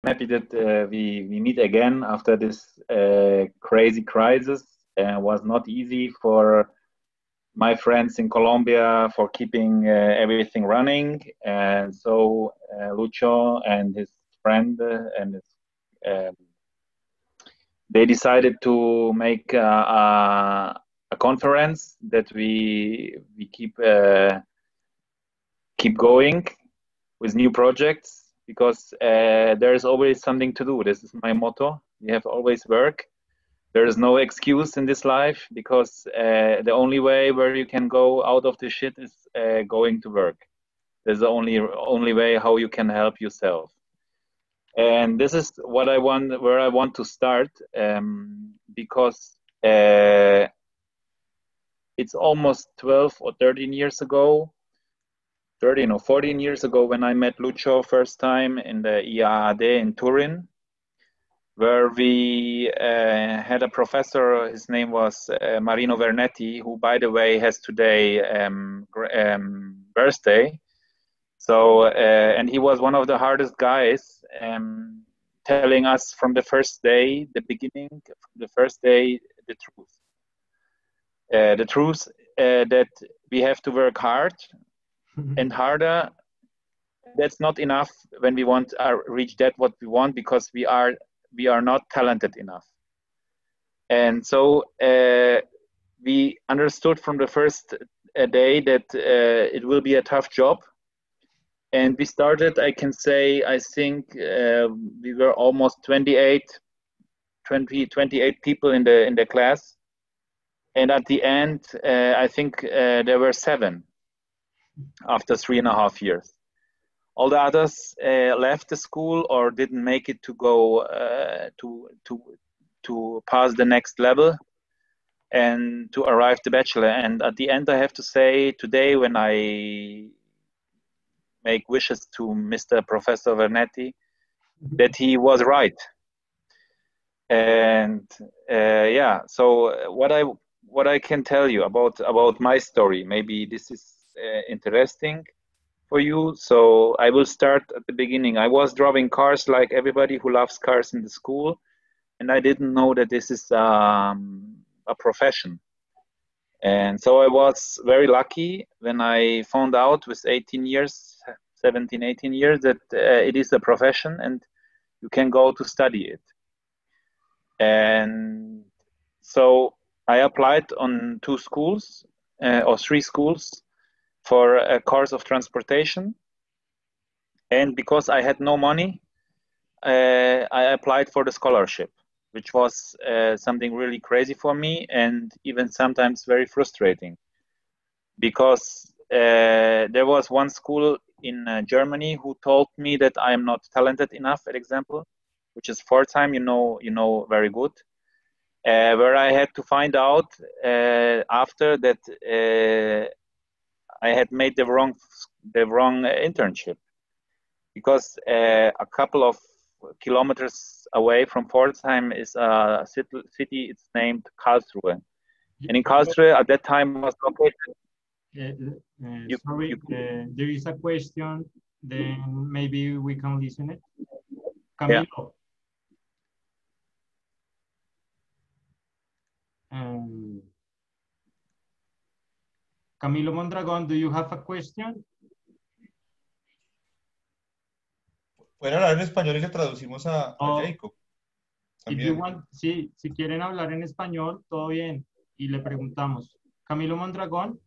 happy that we meet again after this crazy crisis. Was not easy for my friends in Colombia for keeping everything running, and so Lucho and his friend they decided to make a conference that we keep going with new projects because there is always something to do. This is my motto. We have always work. There is no excuse in this life because the only way where you can go out of the shit is going to work. There's the only way how you can help yourself. And this is what I want, where I want to start, because it's almost 12 or 13 years ago, 13 or 14 years ago when I met Lucio first time in the IAAD in Turin, where we had a professor. His name was Marino Vernetti, who, by the way, has today birthday. So, and he was one of the hardest guys, telling us from the first day, the beginning, from the first day, the truth. The truth that we have to work hard and harder. That's not enough when we want to reach that what we want, because we are not talented enough. And so we understood from the first day that it will be a tough job. And we started, I can say, I think we were almost 28 people in the class. And at the end, I think there were 7 after 3.5 years. All the others left the school or didn't make it to go to pass the next level and to arrive the bachelor. And at the end, I have to say today, when I make wishes to Mr. Professor Vernetti, that he was right. And yeah, so what I can tell you about my story, maybe this is interesting for you. So I will start at the beginning. I was driving cars like everybody who loves cars in the school, and I didn't know that this is a profession. And so I was very lucky when I found out with 17, 18 years that it is a profession and you can go to study it. And so I applied on 2 schools or 3 schools for a course of transportation. And because I had no money, I applied for the scholarship, which was something really crazy for me and even sometimes very frustrating, because there was one school in Germany who told me that I am not talented enough, for example, which is Pforzheim, you know very good, where I had to find out after that I had made the wrong internship, because a couple of kilometers away from Pforzheim is a city. It's named Karlsruhe, and in Karlsruhe at that time was located. Sorry, there is a question. Then maybe we can listen it. Camilo. Yeah. Camilo Mondragón, do you have a question? Pueden hablar en español y le traducimos a Jakob. If you want, si quieren hablar en español, todo bien. Y le preguntamos. Camilo Mondragón.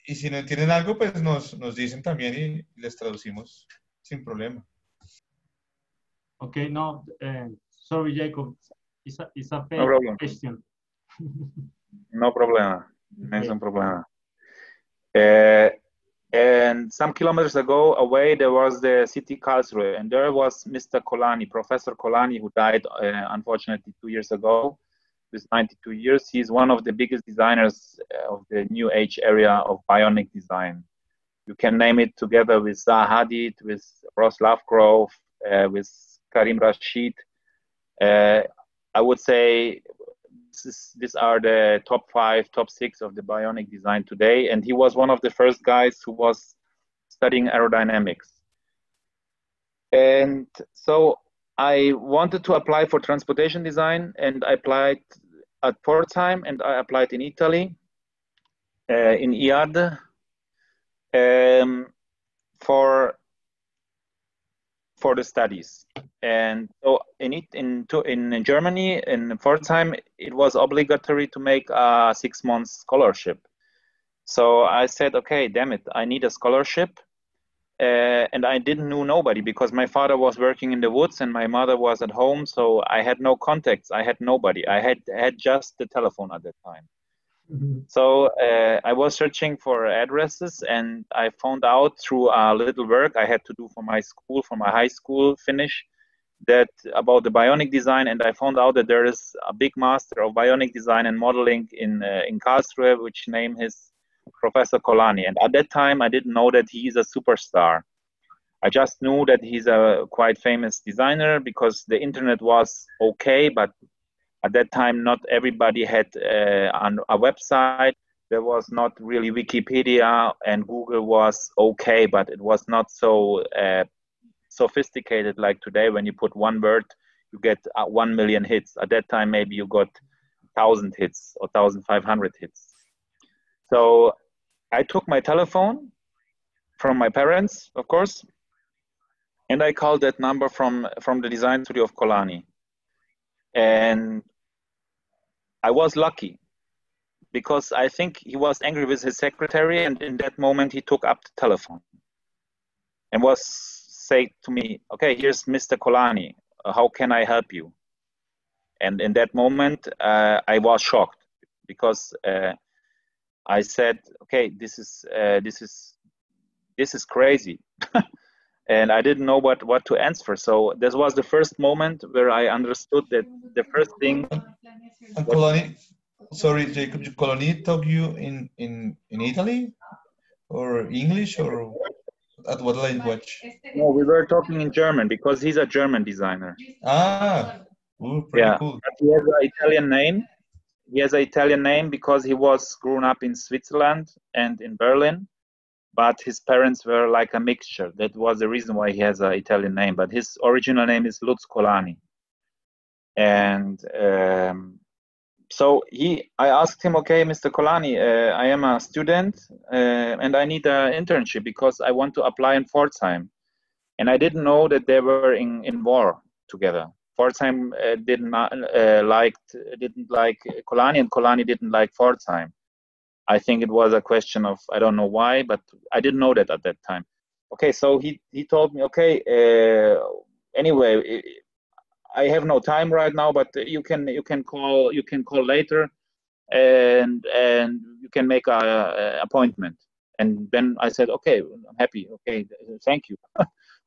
Y si no entienden algo, pues nos dicen también y les traducimos sin problema. Okay, no, sorry, Jakob. It's a question. No problem. Okay. No problem. And some kilometers away, there was the city Karlsruhe, and there was Mr. Kolani, Professor Kolani, who died unfortunately 2 years ago, with 92 years. He's one of the biggest designers of the new age area of bionic design. You can name it together with Zaha Hadid, with Ross Lovegrove, with Karim Rashid. I would say these are the top 5, top 6 of the bionic design today. And he was one of the first guys who was studying aerodynamics. And so I wanted to apply for transportation design, and I applied at Pforzheim, and I applied in Italy, in IAD, for the studies. And so in Germany, in Pforzheim, it was obligatory to make a 6-month scholarship. So I said, okay, damn it, I need a scholarship. And I didn't know nobody because my father was working in the woods and my mother was at home. So I had no contacts. I had nobody. I had just the telephone at that time. Mm-hmm. So I was searching for addresses, and I found out through a little work I had to do for my school, for my high school finish, that about the bionic design. And I found out that there is a big master of bionic design and modeling in Karlsruhe, which name is Professor Kolani. And at that time, I didn't know that he's a superstar. I just knew that he's a quite famous designer because the internet was okay, but at that time, not everybody had a website. There was not really Wikipedia, and Google was okay, but it was not so sophisticated like today. When you put one word, you get 1 million hits. At that time, maybe you got 1,000 hits or 1,500 hits. So I took my telephone from my parents, of course, and I called that number from the design studio of Kolani. And I was lucky because I think he was angry with his secretary, and in that moment he took up the telephone and was saying to me, okay, here's Mr. Kolani, how can I help you? And in that moment I was shocked because I said, okay, this is crazy. And I didn't know what to answer. So this was the first moment where I understood that the first thing. Kolani, sorry, Jakob, Kolani taught you in Italy or English or at what language? No, we were talking in German because he's a German designer. Ah, pretty cool. But he has an Italian name. He has an Italian name because he was grown up in Switzerland and in Berlin. But his parents were like a mixture. That was the reason why he has an Italian name. But his original name is Lutz Kolani. And so I asked him, okay, Mr. Kolani, I am a student and I need an internship because I want to apply in Pforzheim. And I didn't know that they were in war together. Pforzheim didn't like Kolani, and Kolani didn't like Pforzheim. I think it was a question of, I don't know why, but I didn't know that at that time. Okay, so he told me, okay, anyway, I have no time right now, but you can call later, and you can make a appointment. And then I said, okay, I'm happy. Okay, thank you.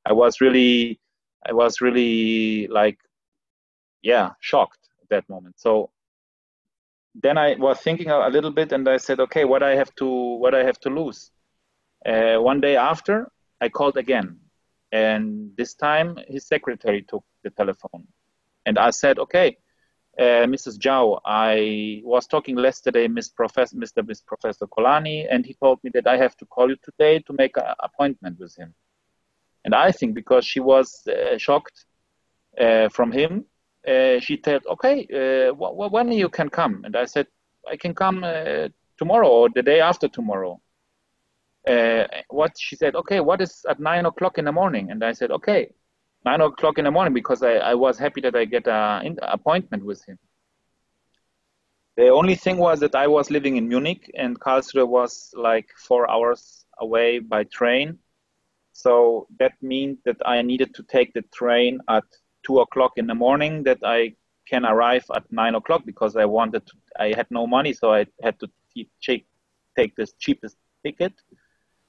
I was really like, yeah, shocked at that moment. So then I was thinking a little bit, and I said, okay, what I have to lose. One day after, I called again, and this time his secretary took the telephone, and I said, okay, Mrs. Zhao, I was talking yesterday, Mr. Professor Kolani, and he told me that I have to call you today to make an appointment with him. And I think because she was shocked from him, she said, okay, when you can come? And I said, I can come tomorrow or the day after tomorrow. She said, okay, what is at 9 o'clock in the morning? And I said, okay, 9 o'clock in the morning, because I was happy that I get an appointment with him. The only thing was that I was living in Munich and Karlsruhe was like 4 hours away by train. So that means that I needed to take the train at 2 o'clock in the morning, that I can arrive at 9 o'clock because I had no money, so I had to take the cheapest ticket.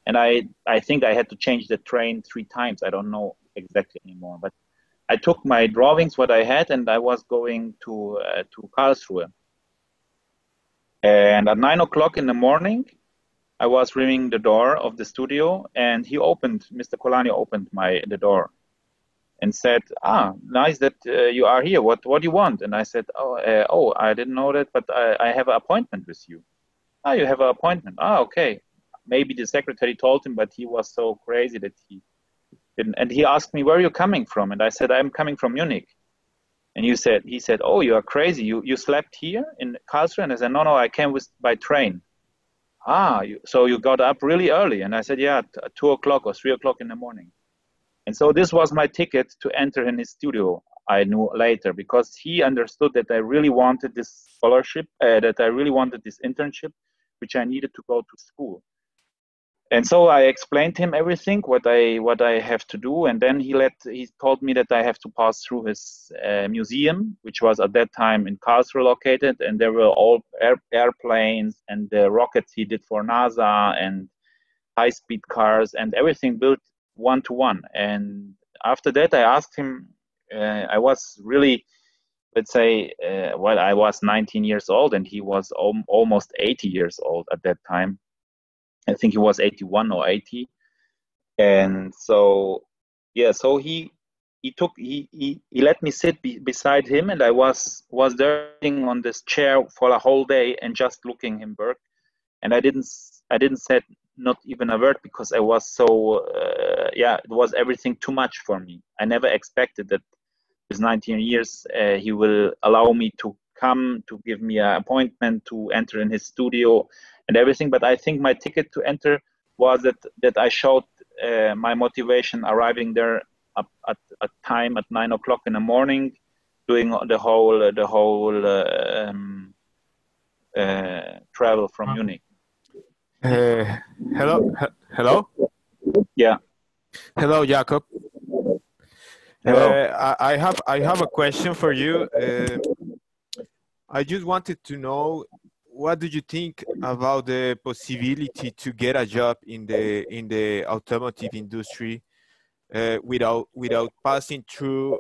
And I think I had to change the train 3 times. I don't know exactly anymore, but I took my drawings, what I had, and I was going to Karlsruhe. And at 9 o'clock in the morning, I was ringing the door of the studio, and Mr. Kolani opened the door and said, nice that you are here. What do you want? And I said, I didn't know that, but I have an appointment with you. You have an appointment. Okay. Maybe the secretary told him, but he was so crazy that And he asked me, where are you coming from? And I said, I'm coming from Munich. And he said, oh, you are crazy. You slept here in Karlsruhe? And I said, no, I came by train. So you got up really early? And I said, yeah, at 2 o'clock or 3 o'clock in the morning. And so this was my ticket to enter in his studio, I knew later, because he understood that I really wanted this scholarship, that I really wanted this internship, which I needed to go to school. And so I explained to him everything, what I have to do. And then he told me that I have to pass through his museum, which was at that time in Karlsruhe located. And there were all airplanes and the rockets he did for NASA and high-speed cars and everything built one-to-one. And after that, I asked him, I was really, let's say, I was 19 years old and he was almost 80 years old at that time. I think he was 81 or 80. And so, yeah, so he let me sit beside him, and I was there sitting on this chair for a whole day and just looking him work. And I didn't say not even a word, because I was so, it was everything too much for me. I never expected that with 19 years, he will allow me to come, to give me an appointment, to enter in his studio and everything. But I think my ticket to enter was that I showed my motivation arriving there at time at 9 o'clock in the morning, doing the whole travel from Munich. Hello. Yeah. Hello, Jakob. Hello. I have a question for you. I just wanted to know, what do you think about the possibility to get a job in the automotive industry without passing through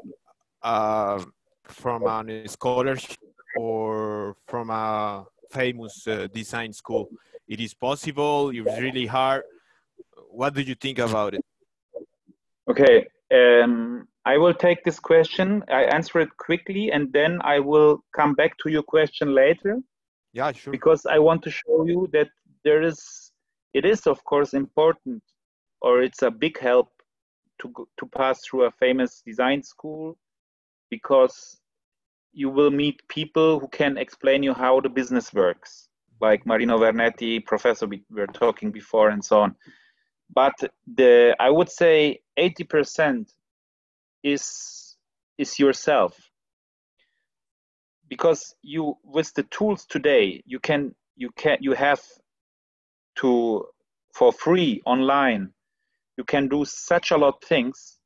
from a scholarship or from a famous design school? It is possible? It's really hard. What do you think about it? Okay. I will take this question. I answer it quickly, and then I will come back to your question later. Yeah, sure. Because I want to show you that it is of course important, or it's a big help to pass through a famous design school, because you will meet people who can explain you how the business works, like Marino Vernetti, professor we were talking before, and so on. But I would say 80% is yourself, because you, with the tools today, you have to, for free online, you can do such a lot of things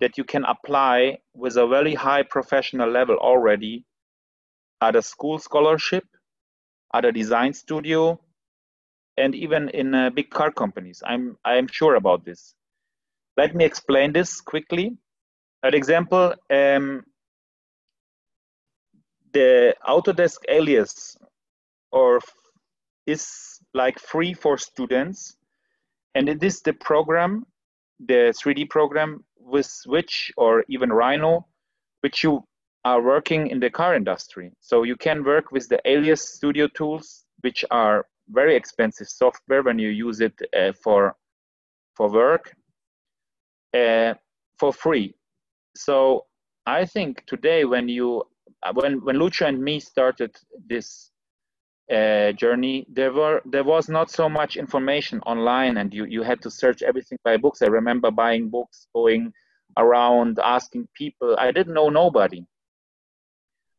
that you can apply with a very high professional level already at a school scholarship, at a design studio, and even in big car companies. I'm sure about this. Let me explain this quickly. An example, the Autodesk Alias is like free for students, and it is the program, the 3D program with which, or even Rhino, which you are working in the car industry. So you can work with the Alias Studio tools, which are very expensive software when you use it for work, for free. So I think today, when Lucio and me started this journey, there was not so much information online, and you had to search everything by books. I remember buying books, going around, asking people. I didn't know nobody.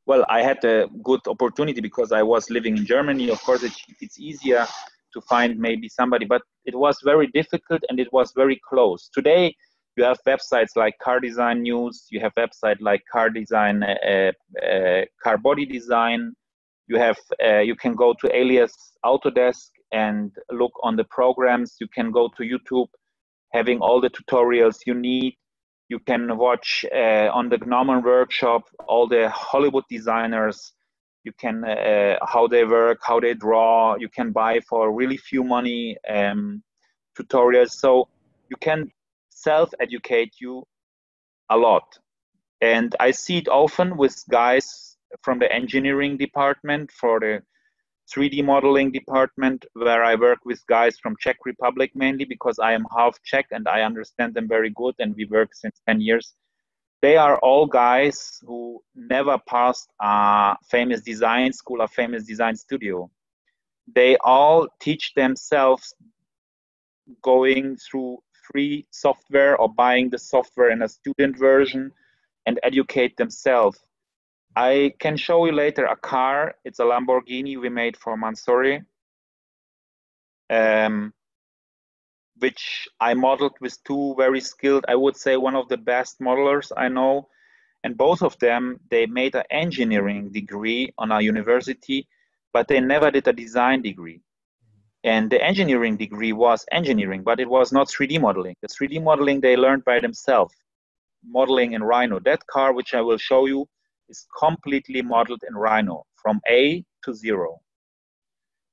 Well, I had a good opportunity because I was living in Germany. Of course, it's easier to find maybe somebody, but it was very difficult, and it was very close. Today, you have websites like Car Design News. You have websites like Car Design, Car Body Design. You can go to Alias Autodesk and look on the programs. You can go to YouTube, having all the tutorials you need. You can watch on the Gnome workshop all the Hollywood designers. You can how they work, how they draw. You can buy for really few money tutorials. So you can self-educate you a lot. And I see it often with guys from the engineering department for the 3D modeling department where I work with guys from Czech Republic mainly because I am half Czech and I understand them very good, and we work since 10 years. They are all guys who never passed a famous design school, a famous design studio. They all teach themselves going through free software or buying the software in a student version and educate themselves. I can show you later a car. It's a Lamborghini we made for Mansory, which I modeled with two very skilled, I would say one of the best modelers I know. And both of them, they made an engineering degree on a university, but they never did a design degree. And the engineering degree was engineering, but it was not 3D modeling. The 3D modeling they learned by themselves, modeling in Rhino. That car, which I will show you, is completely modeled in Rhino from A to 0.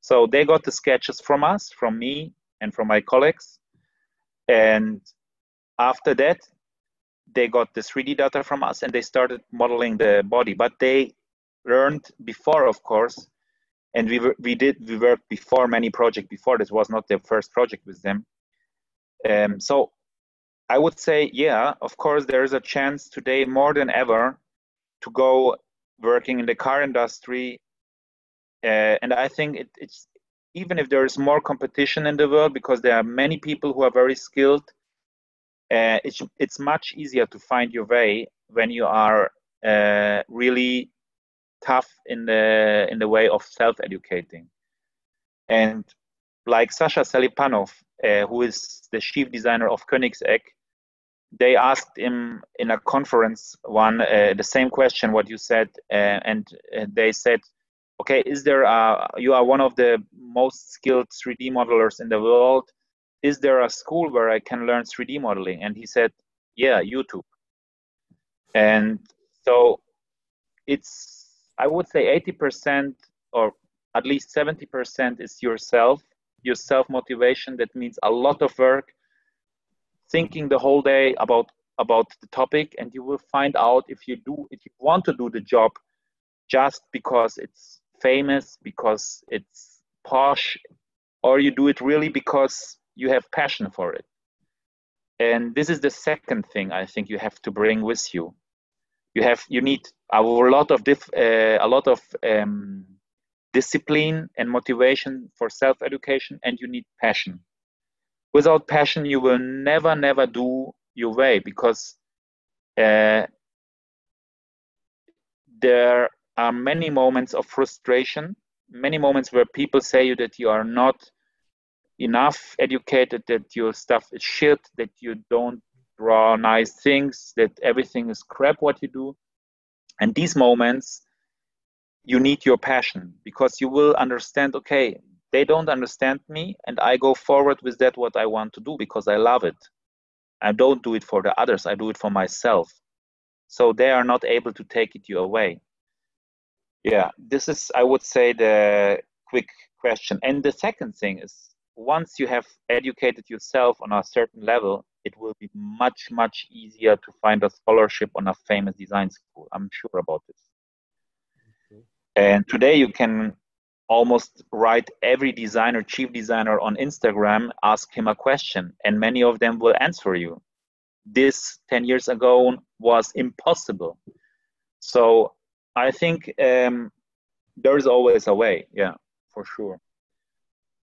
So they got the sketches from us, from me, and from my colleagues. And after that, they got the 3D data from us and they started modeling the body. But they learned before, of course, and we worked before many projects before. This was not their first project with them. So I would say, yeah, of course, there is a chance today more than ever to go working in the car industry. And I think it's, even if there is more competition in the world, because there are many people who are very skilled, it's much easier to find your way when you are really tough in the way of self-educating. And like Sasha Selipanov, who is the chief designer of Koenigsegg, they asked him in a conference the same question what you said, and they said, okay, is there you are one of the most skilled 3D modelers in the world. Is there a school where I can learn 3D modeling? And he said, yeah, YouTube. And so it's, I would say 80% or at least 70% is yourself, your self-motivation. That means a lot of work, thinking the whole day about the topic, and you will find out if you want to do the job just because it's famous, because it's posh, or you do it really because you have passion for it. And this is the second thing I think you have to bring with you. You need a lot of discipline and motivation for self-education, and you need passion. Without passion, you will never do your way, because there are many moments of frustration, many moments where people say that you are not enough educated, that your stuff is shit, that you don't draw nice things, that everything is crap what you do. And these moments, you need your passion, because you will understand, okay, they don't understand me, and I go forward with that what I want to do because I love it. I don't do it for the others, I do it for myself. So they are not able to take it away. Yeah, this is, I would say, the quick question. And the second thing is, once you have educated yourself on a certain level, it will be much easier to find a scholarship on a famous design school. I'm sure about this. Okay. And today you can almost write every designer, chief designer on Instagram, ask him a question, and many of them will answer you. This 10 years ago was impossible. So I think there is always a way, yeah, for sure.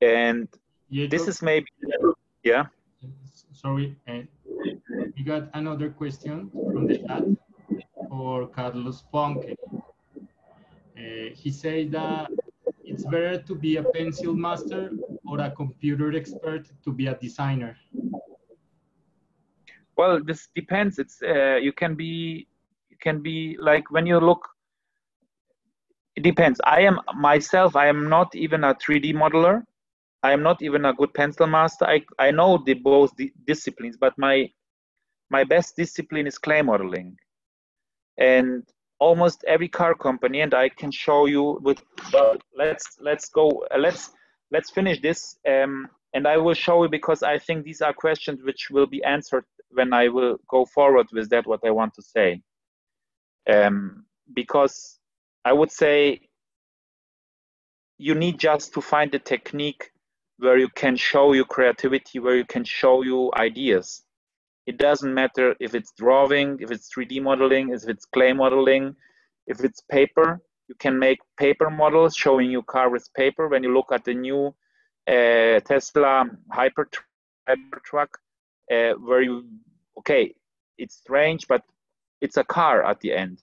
And Jakob, this is maybe, yeah. Sorry, we got another question from the chat for Carlos Ponke. He said that it's better to be a pencil master or a computer expert to be a designer. Well, this depends. It's you can be like, when you look, it depends. I am not even a 3D modeler. I am not even a good pencil master. I know both disciplines, but my best discipline is clay modeling. And almost every car company, and I can show you with, let's finish this, and I will show you, because I think these are questions which will be answered when I will go forward with that, what I want to say. Because I would say you need just to find a technique where you can show your creativity, where you can show you ideas. It doesn't matter if it's drawing, if it's 3D modeling, if it's clay modeling, if it's paper. You can make paper models showing your car with paper. When you look at the new Tesla Hypertruck, where you, okay, it's strange, but it's a car at the end.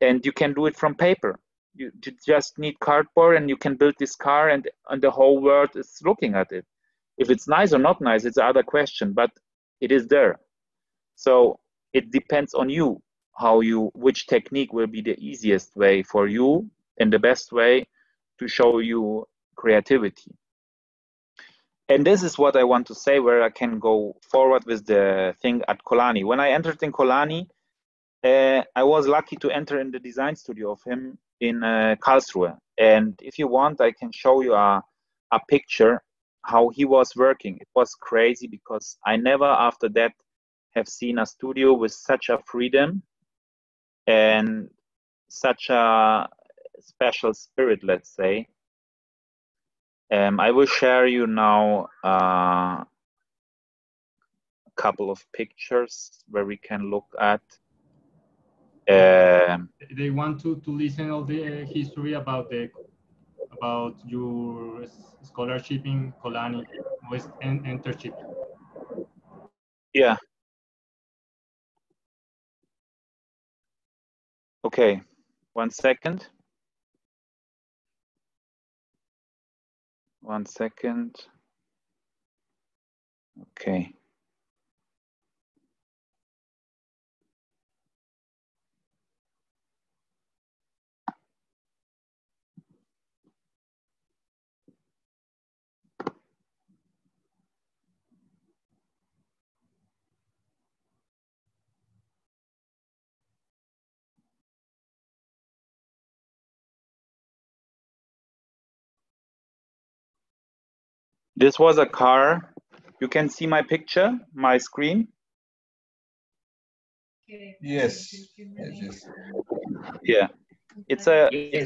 And you can do it from paper. You just need cardboard and you can build this car, and the whole world is looking at it. If it's nice or not nice, it's another question, but it is there. So it depends on you, which technique will be the easiest way for you and the best way to show you creativity. And this is what I want to say, where I can go forward with the thing at Kolani. When I entered in Kolani, I was lucky to enter in the design studio of him in Karlsruhe. And if you want, I can show you a picture how he was working. It was crazy because I never after that have seen a studio with such a freedom and such a special spirit, let's say. I will share you now a couple of pictures where we can look at. They want to listen all the history about your scholarship in Kolani, West internship. Yeah. Okay, 1 second. 1 second. Okay. This was a car. You can see my picture, my screen. Yes. Yes. Yeah, it's a. Yeah,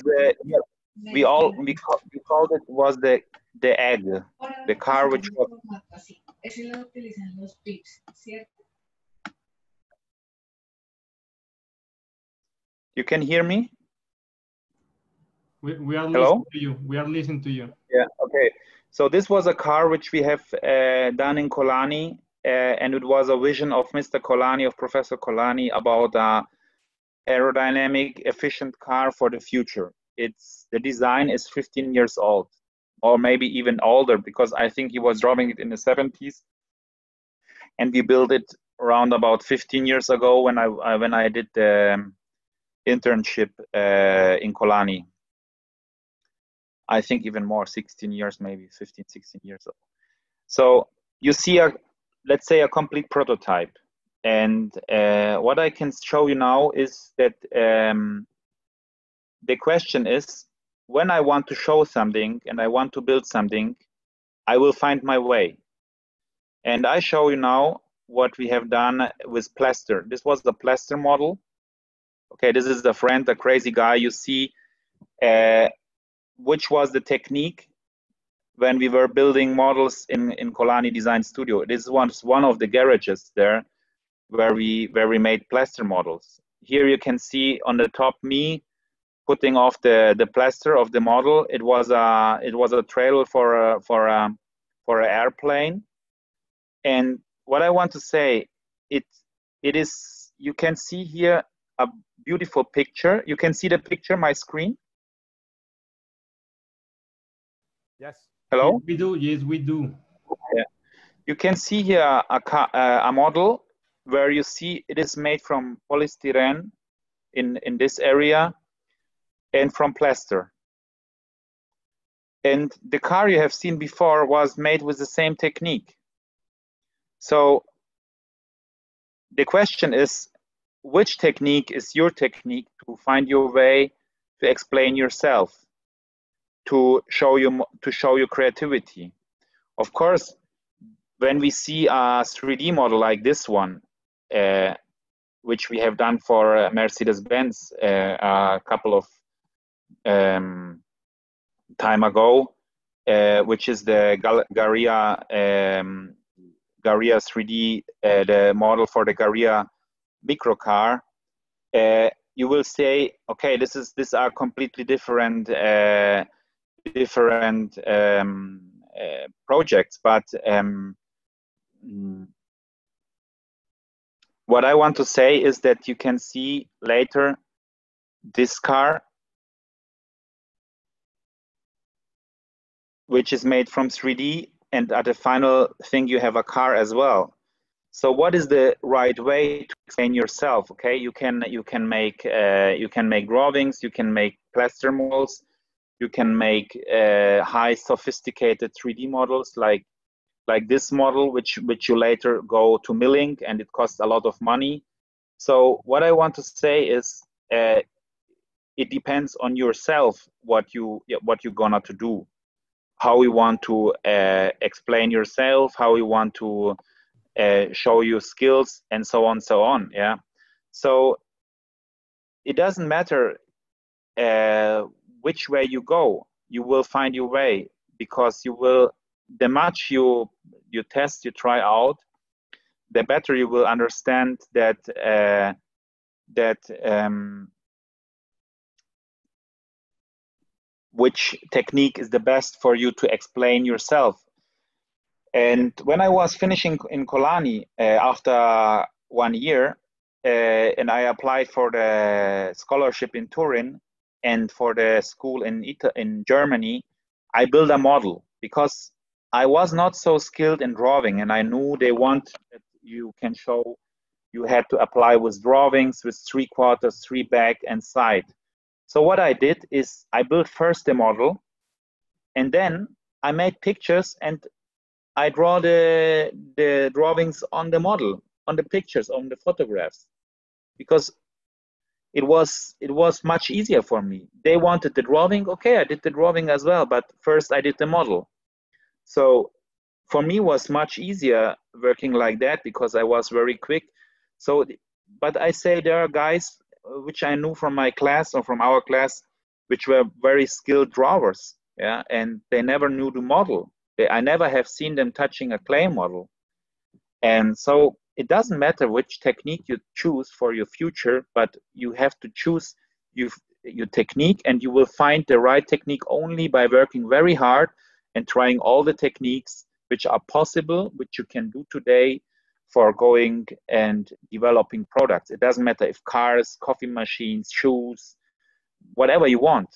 we called it was the egg, the car which was. You can hear me? We are listening to you. We are listening to you. Yeah. Okay. So this was a car which we have done in Kolani, and it was a vision of Mr. Kolani, of Professor Kolani, about a aerodynamic, efficient car for the future. The design is 15 years old, or maybe even older, because I think he was drawing it in the 70s, and we built it around about 15 years ago when I did the internship in Kolani. I think even more, 16 years, maybe 15, 16 years old. So you see let's say a complete prototype. And what I can show you now is that the question is, when I want to show something and I want to build something, I will find my way. And I show you now what we have done with plaster. This was the plaster model. Okay, this is the friend, the crazy guy you see, which was the technique when we were building models in Kolani Design Studio. This was one of the garages there where we made plaster models. Here you can see on the top me putting off the plaster of the model. It was a trailer for an airplane. And what I want to say, it is, you can see here a beautiful picture. You can see the picture, my screen. Yes. Hello? Yes, we do. Yes, we do. Yeah. You can see here a model where you see it is made from polystyrene in this area and from plaster. And the car you have seen before was made with the same technique. So the question is, which technique is your technique to find your way to explain yourself, to show your creativity? Of course, when we see a 3D model like this one, which we have done for Mercedes-Benz a couple of time ago, which is the Garia 3D, the model for the Garia microcar. You will say, okay, these are completely different projects, but what I want to say is that you can see later this car, which is made from 3D, and at the final thing you have a car as well. So what is the right way to explain yourself? Okay, you can make drawings, you can make plaster models, you can make high sophisticated 3D models like this model, which you later go to milling, and it costs a lot of money. So what I want to say is, it depends on yourself what you're gonna to do, how you want to explain yourself, how you want to show your skills, and so on. Yeah, so it doesn't matter which way you go, you will find your way, because you will, the much you test, you try out, the better you will understand that which technique is the best for you to explain yourself. And when I was finishing in Kolani after 1 year, and I applied for the scholarship in Turin and for the school in Germany, I built a model because I was not so skilled in drawing, and I knew they want that you can show, you had to apply with drawings with 3/4, 3 back and side. So what I did is I built first the model, and then I made pictures and I draw the drawings on the model, on the pictures, on the photographs, because it was much easier for me. They wanted the drawing, okay, I did the drawing as well, but first I did the model. So for me it was much easier working like that because I was very quick. So, but I say there are guys which I knew from my class or from our class, which were very skilled drawers, yeah, and they never knew the model. I never have seen them touching a clay model. And so it doesn't matter which technique you choose for your future, but you have to choose your technique, and you will find the right technique only by working very hard and trying all the techniques which are possible, which you can do today for going and developing products. It doesn't matter if cars, coffee machines, shoes, whatever you want.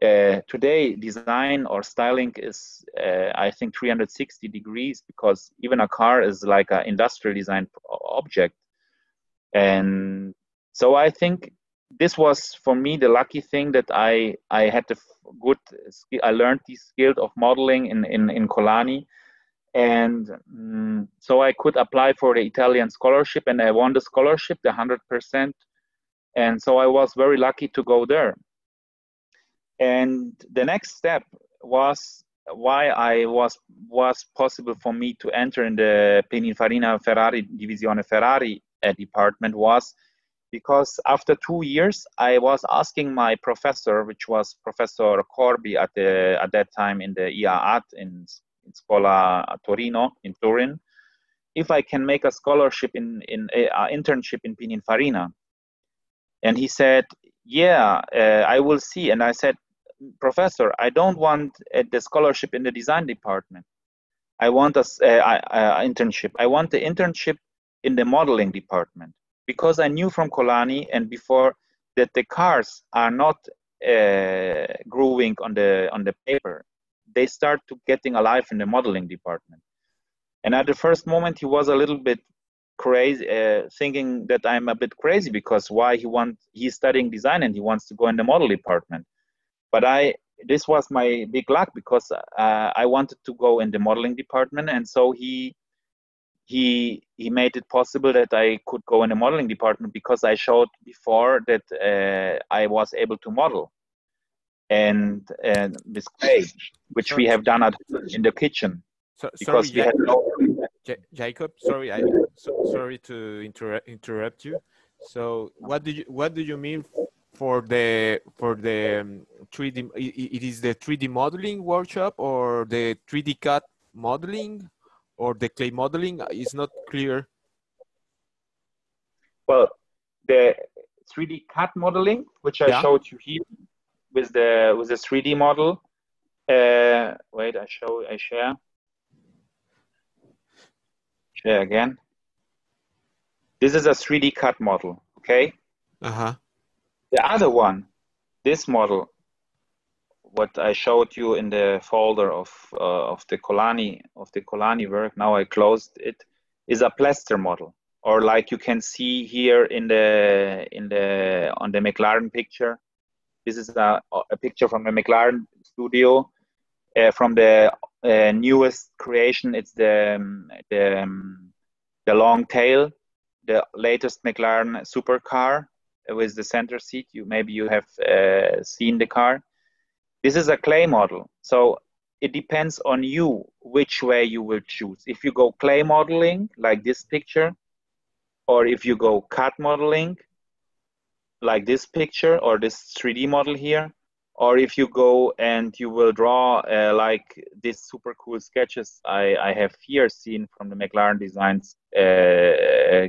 Today, design or styling is, I think, 360 degrees, because even a car is like an industrial design object. And so I think this was, for me, the lucky thing that I had the good skill. I learned the skill of modeling in Kolani. And so I could apply for the Italian scholarship, and I won the scholarship, the 100%. And so I was very lucky to go there. And the next step was why I was possible for me to enter in the Pininfarina Ferrari Divisione Ferrari department was because after 2 years I was asking my professor, which was Professor Corbi at that time in the IAAT in Scuola Torino in Turin, if I can make a scholarship in internship in Pininfarina. And he said, yeah, I will see. And I said, Professor, I don't want the scholarship in the design department. I want an internship. I want the internship in the modeling department, because I knew from Kolani and before that the cars are not growing on the paper. They start to getting alive in the modeling department. And at the first moment, he was a little bit crazy, thinking that I'm a bit crazy, because why he's studying design and he wants to go in the model department. But this was my big luck, because I wanted to go in the modeling department, and so he made it possible that I could go in the modeling department, because I showed before that I was able to model and with clay, which we have done in the kitchen. So, because sorry, we had Jakob, sorry, sorry to interrupt you. So what do you mean for the 3D, it is the 3D modeling workshop or the 3D CAD modeling or the clay modeling? It's not clear. Well, the 3D CAD modeling, which I showed you here with the 3D model. Wait, I share. Share again. This is a 3D CAD model, okay? The other one, this model, what I showed you in the folder of the Colani work, now I closed it, is a plaster model, or like you can see here on the Mclaren picture. This is a picture from the Mclaren studio, from the newest creation. It's the long tail, the latest Mclaren supercar with the center seat. Maybe you have seen the car. This is a clay model, so it depends on you which way you will choose. If you go clay modeling, like this picture, or if you go CAD modeling, like this picture or this 3D model here, or if you go and you will draw like these super cool sketches I have here seen from the Mclaren Designs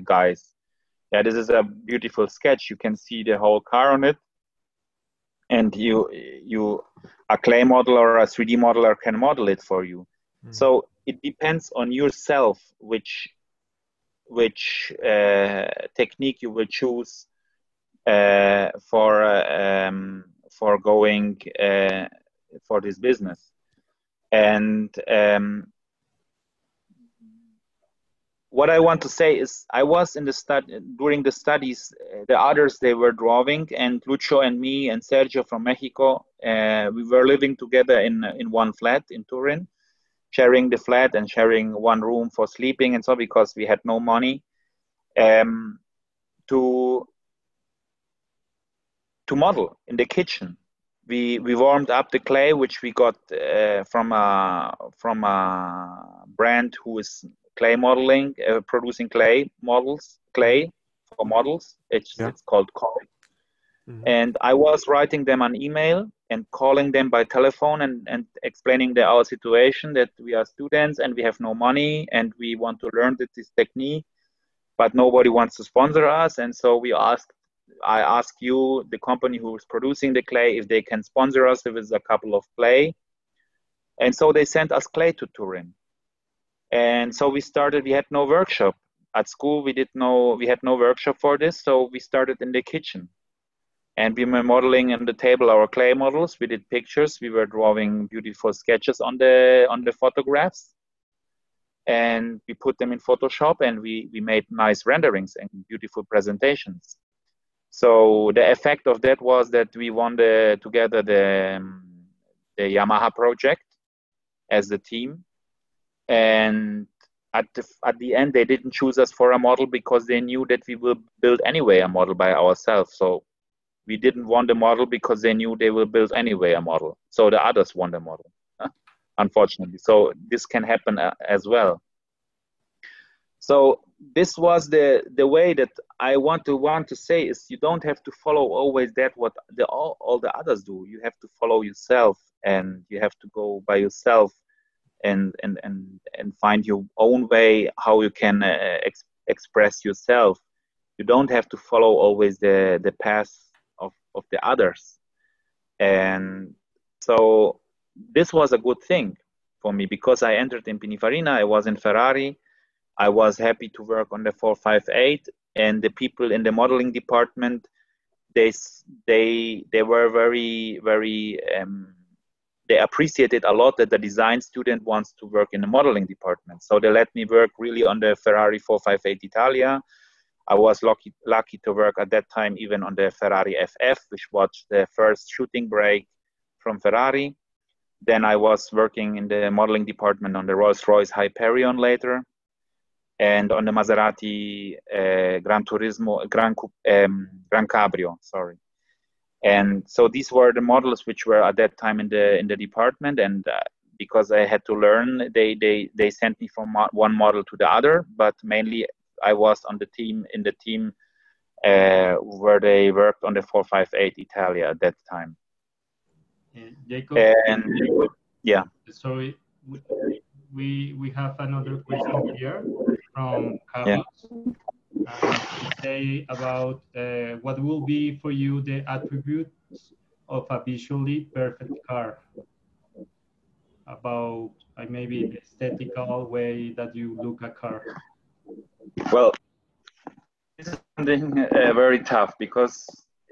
guys. Yeah, this is a beautiful sketch. You can see the whole car on it, and a clay model or a 3D modeler can model it for you. So it depends on yourself which technique you will choose for going for this business. And what I want to say is, I was in the during the studies, the others, they were drawing, and Lucho and me and Sergio from Mexico, we were living together in one flat in Turin, sharing the flat and sharing one room for sleeping and so, because we had no money to model in the kitchen. We warmed up the clay, which we got from a brand who is clay modeling, producing clay for models. It's called Koi. And I was writing them an email and calling them by telephone and explaining our situation, that we are students and we have no money and we want to learn this technique, but nobody wants to sponsor us. And so I asked you, the company who is producing the clay, if they can sponsor us with a couple of clay. And so they sent us clay to Turin. And so we started. We had no workshop at school. We had no workshop for this. So we started in the kitchen, and we were modeling on the table our clay models. We did pictures. We were drawing beautiful sketches on the photographs, and we put them in Photoshop, and we made nice renderings and beautiful presentations. So the effect of that was that we won together the Yamaha project as the team. And at the end, they didn't choose us for a model because they knew that we will build anyway a model by ourselves. So we didn't want the model because they knew they will build anyway a model. So the others won the model, unfortunately. So this can happen as well. So this was the way that I want to say is, you don't have to follow always what all the others do. You have to follow yourself, and you have to go by yourself and find your own way how you can express yourself. You don't have to follow always the path of the others. And so this was a good thing for me, because I entered in Pininfarina. I was in Ferrari. I was happy to work on the 458, and the people in the modeling department, they were very, very, they appreciated a lot that the design student wants to work in the modeling department. So they let me work really on the Ferrari 458 Italia. I was lucky to work at that time even on the Ferrari FF, which was the first shooting brake from Ferrari. Then I was working in the modeling department on the Rolls-Royce Hyperion later, and on the Maserati Gran Cabrio, sorry. And so these were the models which were at that time in the department, and because I had to learn, they sent me from one model to the other, but mainly I was on the team where they worked on the 458 Italia at that time. Jacob, And yeah. sorry, we have another question here from Yeah. Carlos. He say about what will be for you the attributes of a visually perfect car? About maybe the aesthetical way that you look at a car. Well, this is something very tough because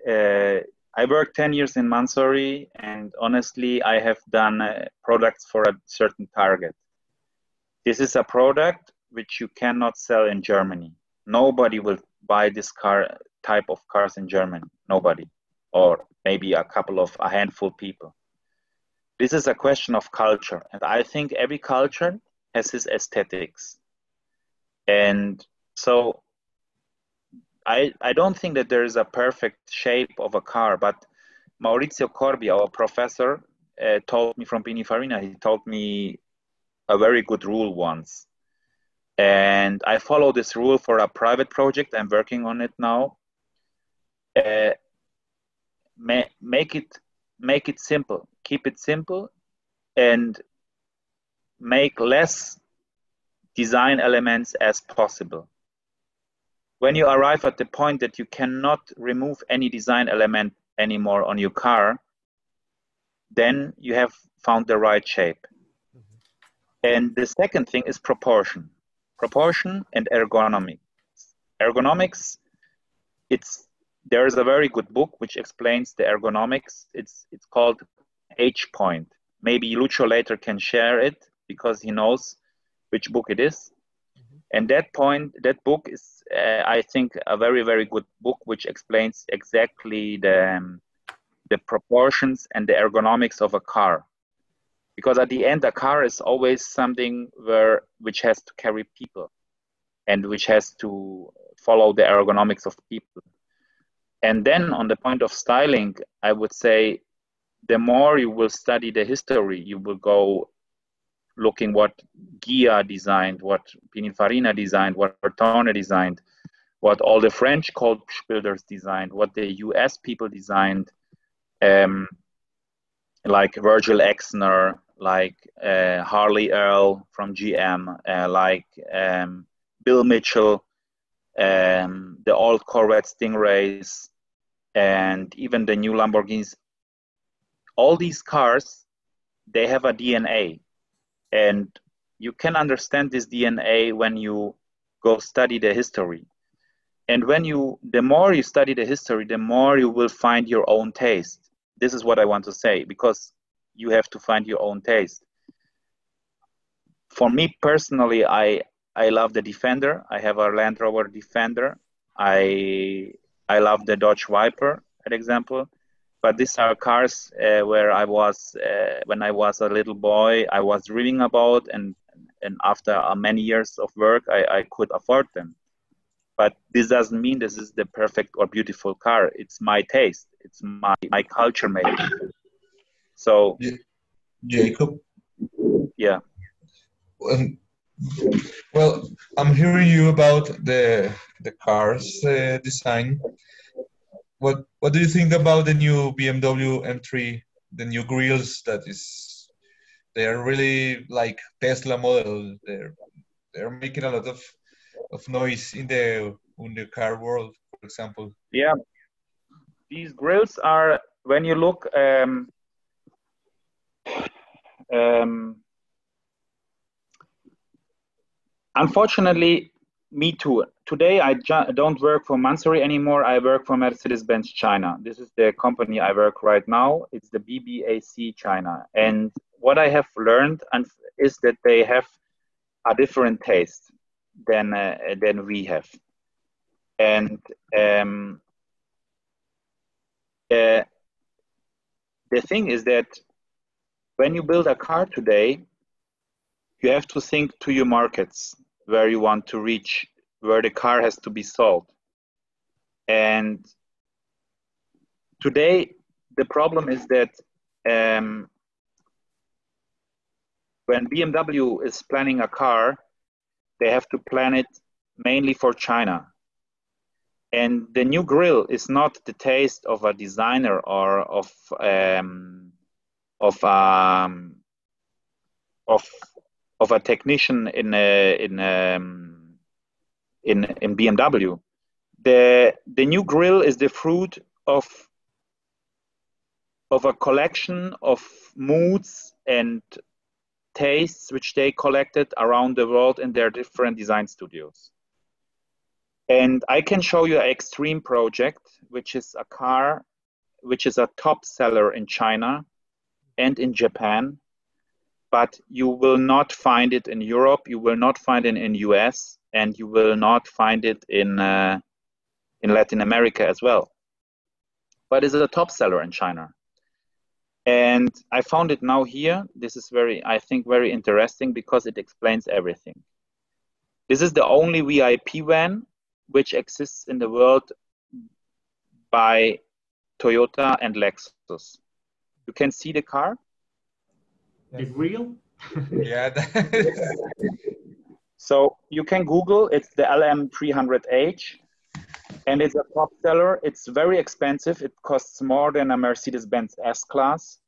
I worked 10 years in Mansory, and honestly, I have done products for a certain target. This is a product which you cannot sell in Germany. Nobody will buy this type of cars in Germany. Nobody, or maybe a handful of people. This is a question of culture, and I think every culture has its aesthetics. And so I don't think that there is a perfect shape of a car, but Maurizio Corbi, our professor, told me from Pininfarina, he told me a very good rule once. And I follow this rule for a private project. I'm working on it now. Make it simple, keep it simple, and make less design elements as possible. When you arrive at the point that you cannot remove any design element anymore on your car, then you have found the right shape. And the second thing is proportion and ergonomics. Ergonomics, there is a very good book which explains the ergonomics. It's called H Point. Maybe Lucio later can share it because he knows which book it is. And that book is, I think, a very, very good book which explains exactly the proportions and the ergonomics of a car. Because at the end, a car is always something which has to carry people and which has to follow the ergonomics of people. And then on the point of styling, I would say the more you will study the history, you will go looking what Ghia designed, what Pininfarina designed, what Bertone designed, what all the French coach builders designed, what the US people designed, like Virgil Exner, like Harley Earl from GM, like Bill Mitchell, the old Corvette Stingrays, and even the new Lamborghinis. All these cars, they have a DNA. And you can understand this DNA when you go study the history. And the more you study the history, the more you will find your own taste. This is what I want to say, because you have to find your own taste. For me personally, I love the Defender. I have a Land Rover Defender. I love the Dodge Viper, for example. But these are cars where I was, when I was a little boy, I was dreaming about, and after many years of work, I could afford them. But this doesn't mean this is the perfect or beautiful car. It's my taste. It's my culture maybe. So, Jacob? Yeah. Well, I'm hearing you about the car's design. What do you think about the new BMW M3, the new grills they are really like Tesla model. They're making a lot of noise in the car world, for example. Yeah, these grills are, when you look, unfortunately, me too. Today, I don't work for Mansory anymore. I work for Mercedes-Benz China. This is the company I work right now. It's the BBAC China. And what I have learned is that they have a different taste than we have. And the thing is that when you build a car today, you have to think to your markets where you want to reach, where the car has to be sold. And today, the problem is that when BMW is planning a car, they have to plan it mainly for China. And the new grille is not the taste of a designer or of of a technician in BMW. The new grill is the fruit of a collection of moods and tastes which they collected around the world in their different design studios. And I can show you an extreme project, which is a car which is a top seller in China and in Japan, but you will not find it in Europe, you will not find it in US, and you will not find it in Latin America as well. But it's a top seller in China. And I found it now here. This is I think, very interesting because it explains everything. This is the only VIP van which exists in the world by Toyota and Lexus. You can see the car? The grill? Yeah. So you can Google, it's the LM300H, and it's a top seller. It's very expensive. It costs more than a Mercedes-Benz S-Class.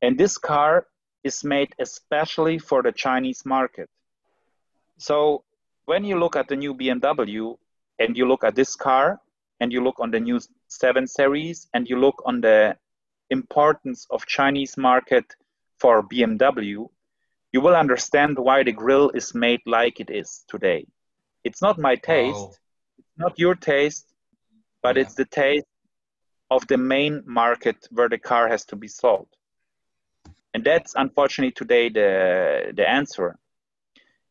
And this car is made especially for the Chinese market. So when you look at the new BMW and you look at this car and you look on the new 7 Series and you look on the importance of Chinese market for BMW, you will understand why the grill is made like it is today. It's not my taste, Wow. it's not your taste, but Yeah. it's the taste of the main market where the car has to be sold. And that's unfortunately today the answer.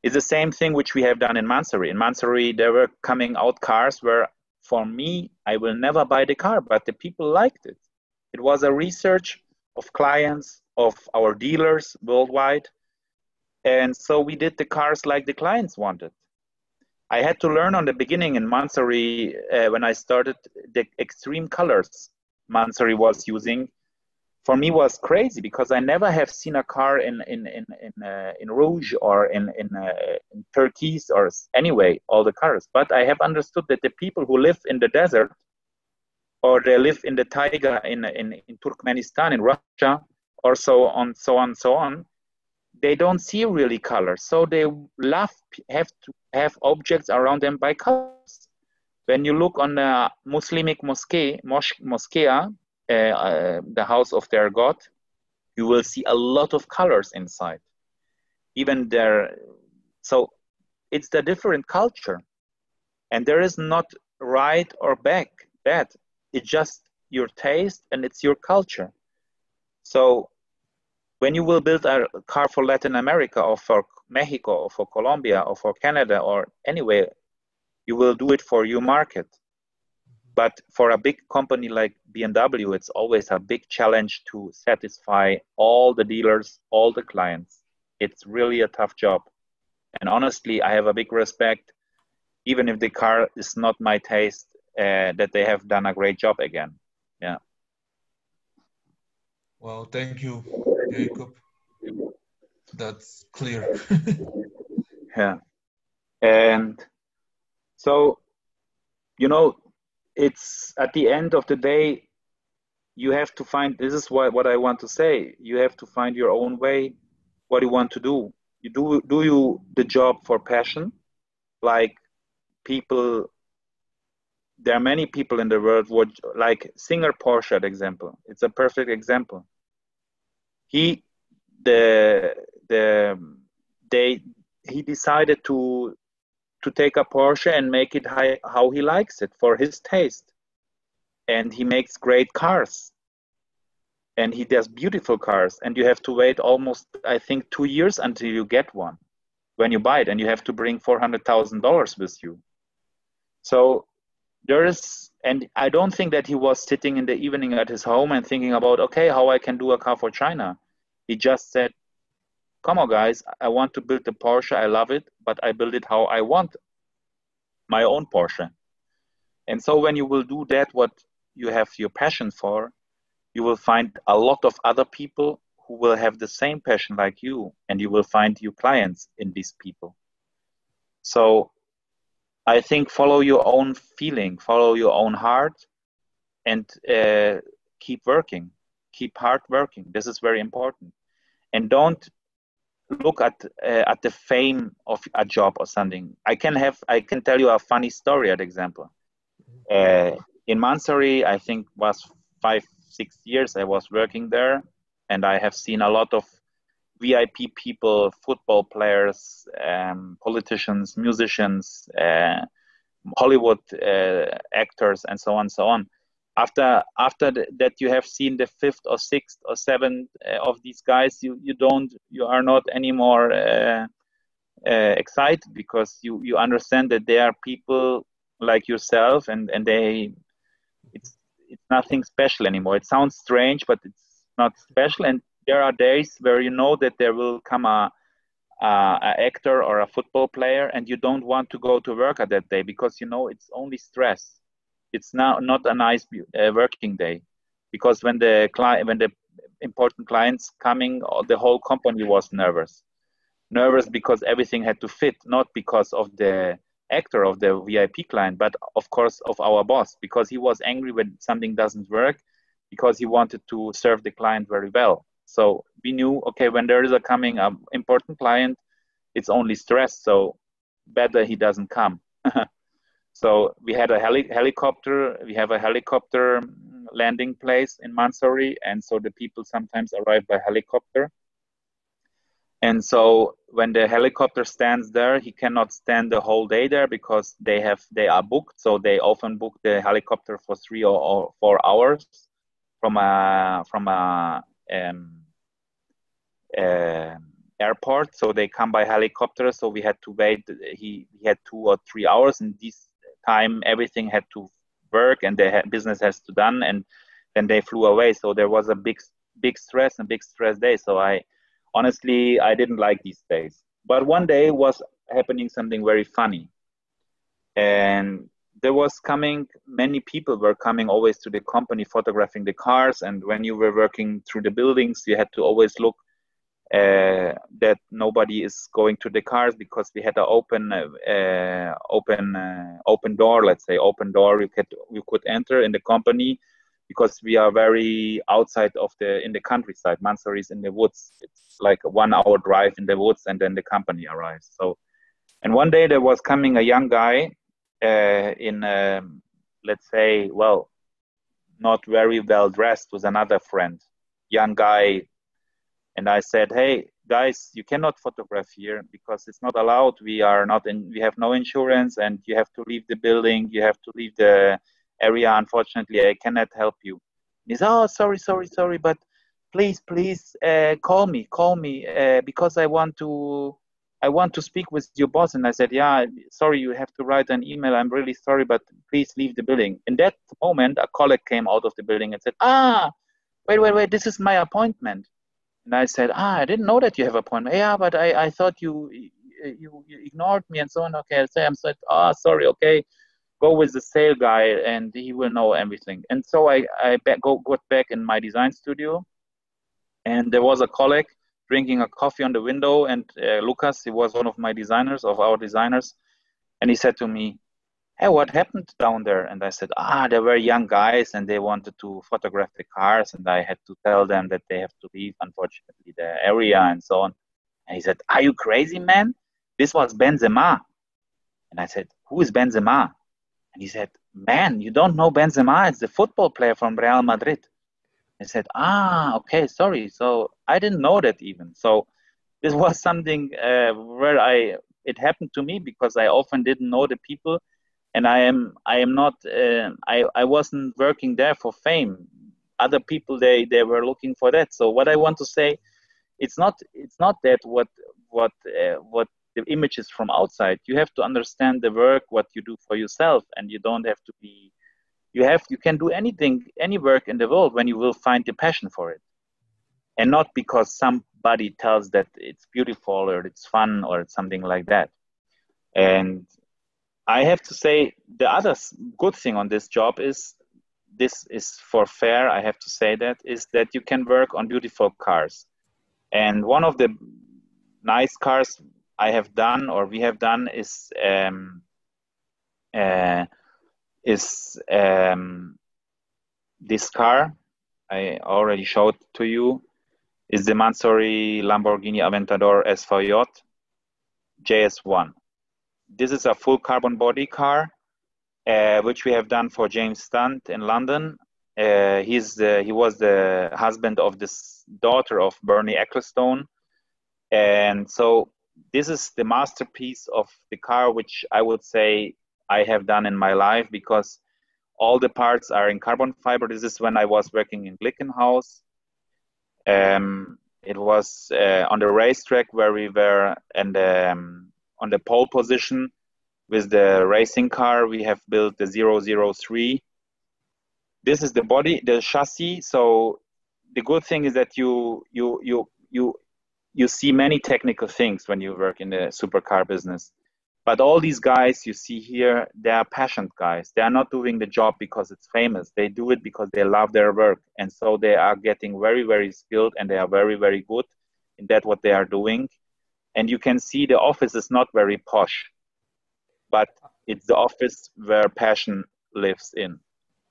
It's the same thing which we have done in Mansory. In Mansory, there were coming out cars where, for me, I will never buy the car, but the people liked it. It was a research of clients, of our dealers worldwide. And so we did the cars like the clients wanted. I had to learn on the beginning in Mansory, when I started, the extreme colors Mansory was using. For me was crazy because I never have seen a car in rouge or in turquoise or anyway, all the colors. But I have understood that the people who live in the desert or they live in the taiga in Turkmenistan, in Russia, or so on, they don't see really colors. So they have to have objects around them by colors. When you look on the Muslimic moskea, the house of their god, you will see a lot of colors inside. Even there, so it's the different culture, and there is not right or bad. It's just your taste and it's your culture. So when you will build a car for Latin America or for Mexico or for Colombia or for Canada or anywhere, you will do it for your market. But for a big company like BMW, it's always a big challenge to satisfy all the dealers, all the clients. It's really a tough job. And honestly, I have a big respect, even if the car is not my taste, that they have done a great job again. Yeah. Well, thank you, Jakob. That's clear. Yeah. And so, you know, it's at the end of the day, you have to find, this is what I want to say, you have to find your own way, what you want to do. You do the job for passion, like people, there are many people in the world, like singer Porsche, example. It's a perfect example. He decided to take a Porsche and make it how he likes it for his taste. And he makes great cars. And he does beautiful cars. And you have to wait almost, I think, 2 years until you get one when you buy it. And you have to bring $400,000 with you. So there is, and I don't think that he was sitting in the evening at his home and thinking about, okay, how I can do a car for China. He just said, come on, guys, I want to build the Porsche. I love it, but I build it how I want, my own Porsche. And so when you will do that, what you have your passion for, you will find a lot of other people who will have the same passion like you, and you will find your clients in these people. So I think follow your own feeling, follow your own heart, and keep working. keep hard working. This is very important. And don't look at the fame of a job or something. I can tell you a funny story, as example. In Mansory, I think was 5-6 years I was working there, and I have seen a lot of VIP people, football players, politicians, musicians, Hollywood actors, and so on, so on. After that, you have seen the 5th or 6th or 7th of these guys. You are not anymore excited, because you understand that they are people like yourself, and it's nothing special anymore. It sounds strange, but it's not special. And there are days where you know that there will come a actor or a football player, and you don't want to go to work at that day, because you know it's only stress. It's not a nice working day, because when the important clients coming, the whole company was nervous because everything had to fit, not because of the actor of the VIP client, but of course of our boss, because he was angry when something doesn't work, because he wanted to serve the client very well. So we knew, okay, when there is a coming important client, it's only stress, so better he doesn't come. So we had a helicopter. We have a helicopter landing place in Mansory, and so the people sometimes arrive by helicopter. And so when the helicopter stands there, he cannot stand the whole day there, because they are booked. So they often book the helicopter for 3 or 4 hours from a airport. So they come by helicopter. So we had to wait. He had 2 or 3 hours, and this time everything had to work, and the business has to done, and then they flew away. So there was a big stress day. So honestly, I didn't like these days. But one day was happening something very funny, and many people were coming always to the company photographing the cars. And when you were working through the buildings, you had to always look that nobody is going to the cars, because we had an open door, let's say open door. You could enter in the company, because we are very outside in the countryside. Mansory is in the woods. It's like a 1 hour drive in the woods, and then the company arrives. So, and one day there was coming a young guy let's say, well, not very well dressed, with another friend, young guy. And I said, hey guys, you cannot photograph here, because it's not allowed. We have no insurance, and you have to leave the building. You have to leave the area. Unfortunately, I cannot help you. He said, oh, sorry, but please, call me, because I want to speak with your boss. And I said, yeah, sorry, you have to write an email. I'm really sorry, but please leave the building. In that moment, a colleague came out of the building and said, wait, this is my appointment. And I said, I didn't know that you have an appointment. Yeah, but I thought you ignored me and so on. Okay, I said, sorry, okay. Go with the sale guy, and he will know everything. And so I got back in my design studio, and there was a colleague drinking a coffee on the window, and Lucas, he was one of our designers, and he said to me, hey, what happened down there? And I said, there were young guys, and they wanted to photograph the cars, and I had to tell them that they have to leave, unfortunately, the area and so on. And he said, are you crazy, man? This was Benzema. And I said, who is Benzema? And he said, man, you don't know Benzema? It's the football player from Real Madrid. I said, okay, sorry. So I didn't know that even. So this was something where it happened to me, because I often didn't know the people. And I wasn't working there for fame. Other people, they were looking for that. So what I want to say, it's not that what the image is from outside. You have to understand the work, what you do for yourself, and you don't have to be. You can do anything, any work in the world, when you will find the passion for it, and not because somebody tells that it's beautiful or it's fun or it's something like that. And I have to say, the other good thing on this job is, this is for fair, I have to say that, is that you can work on beautiful cars. And one of the nice cars I have done, or we have done, is this car. I already showed to you, is the Mansory Lamborghini Aventador SVJ JS1. This is a full carbon body car, which we have done for James Stunt in London. He was the husband of this daughter of Bernie Ecclestone. And so this is the masterpiece of the car, which I would say I have done in my life, because all the parts are in carbon fiber. This is when I was working in Glickenhaus. It was on the racetrack where we were on the pole position with the racing car. We have built the 003. This is the body, the chassis. So the good thing is that you see many technical things when you work in the supercar business. But all these guys you see here, they are passionate guys. They are not doing the job because it's famous. They do it because they love their work. And so they are getting very, very skilled, and they are very, very good in that what they are doing. And you can see the office is not very posh, but it's the office where passion lives in.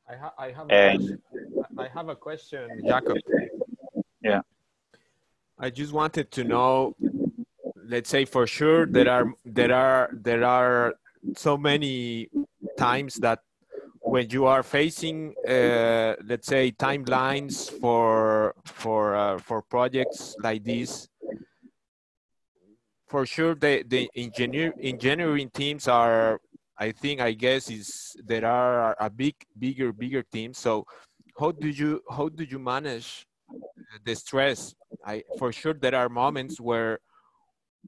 I have a question, Jakob. Yeah. I just wanted to know, let's say for sure there are so many times that when you are facing let's say timelines for projects like this, for sure the engineering teams are, I guess there are a bigger team. So how do you manage the stress? For sure there are moments where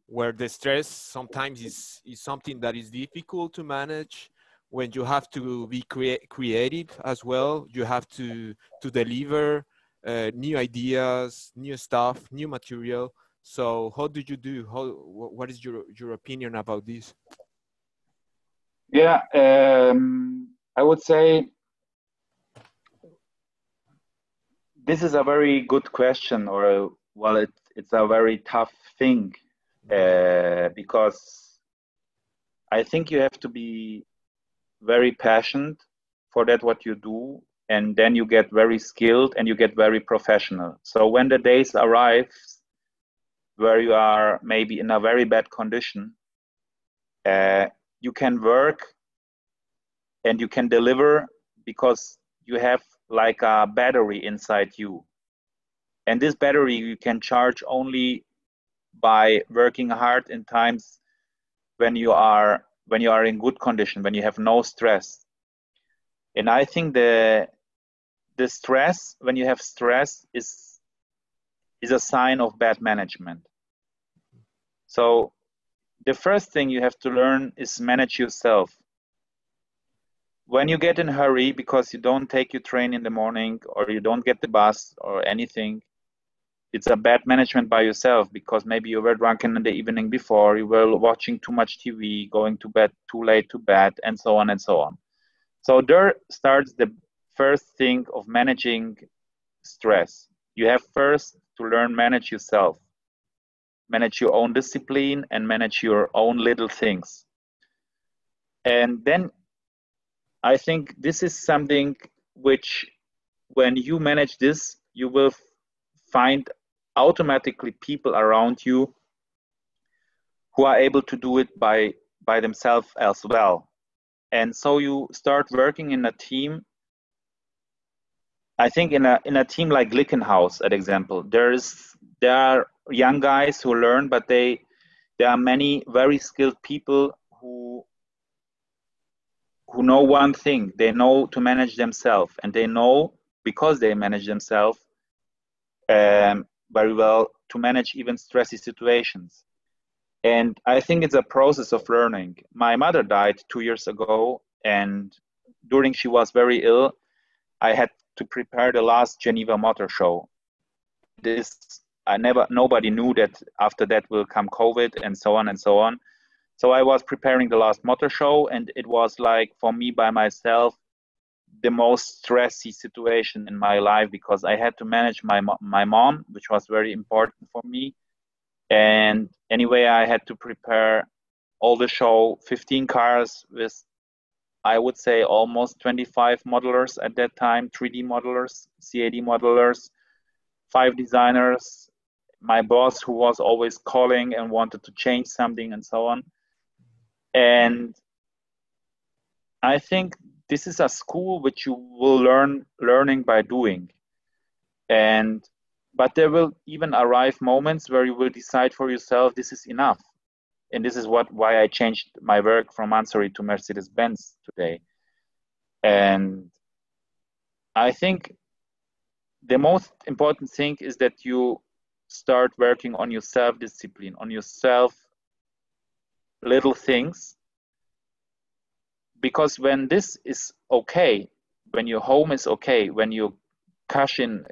the stress sometimes is something that is difficult to manage, when you have to be creative as well. You have to deliver new ideas, new stuff, new material. So how do you do? What is your opinion about this? Yeah, I would say this is a very good question, or well, it's a very tough thing. Because I think you have to be very passionate for that what you do, and then you get very skilled and you get very professional. So when the days arrive where you are maybe in a very bad condition, you can work and you can deliver because you have like a battery inside you. And this battery you can charge only by working hard in times when you are in good condition, when you have no stress. And I think the stress, when you have stress, is a sign of bad management. So the first thing you have to learn is manage yourself. When you get in a hurry because you don't take your train in the morning, or you don't get the bus or anything, it's a bad management by yourself, because maybe you were drunken in the evening before, you were watching too much TV, going to bed too late to bed, and so on and so on. So there starts the first thing of managing stress. You have first to learn manage yourself, manage your own discipline, and manage your own little things. And then I think this is something which, when you manage this, you will find automatically people around you who are able to do it by themselves as well. And so you start working in a team. I think in a team like Glickenhaus, at example, there are young guys who learn, but there are many very skilled people who know one thing. They know to manage themselves, and they know, because they manage themselves very well, to manage even stressy situations. And I think it's a process of learning. My mother died 2 years ago, and during she was very ill, I had to prepare the last Geneva Motor Show. Nobody knew that after that will come COVID and so on and so on. So I was preparing the last motor show, and it was like, for me by myself, the most stressy situation in my life, because I had to manage my mom, which was very important for me. And anyway, I had to prepare all the show, 15 cars with I would say almost 25 modelers at that time, 3D modelers, CAD modelers, 5 designers, my boss who was always calling and wanted to change something and so on. And I think this is a school which you will learning by doing. But there will even arrive moments where you will decide for yourself, this is enough. And this is why I changed my work from Mansory to Mercedes-Benz today. And I think the most important thing is that you start working on your self-discipline, on yourself, little things. Because when this is okay, when your home is okay, when you cushion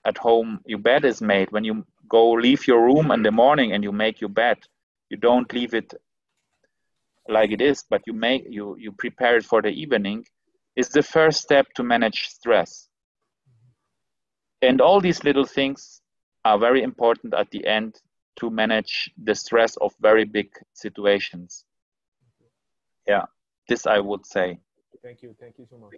at home, your bed is made, when you leave your room in the morning and you make your bed, you don't leave it like it is, but you prepare it for the evening, is the first step to manage stress. And all these little things are very important at the end to manage the stress of very big situations. Yeah, this I would say. Thank you so much.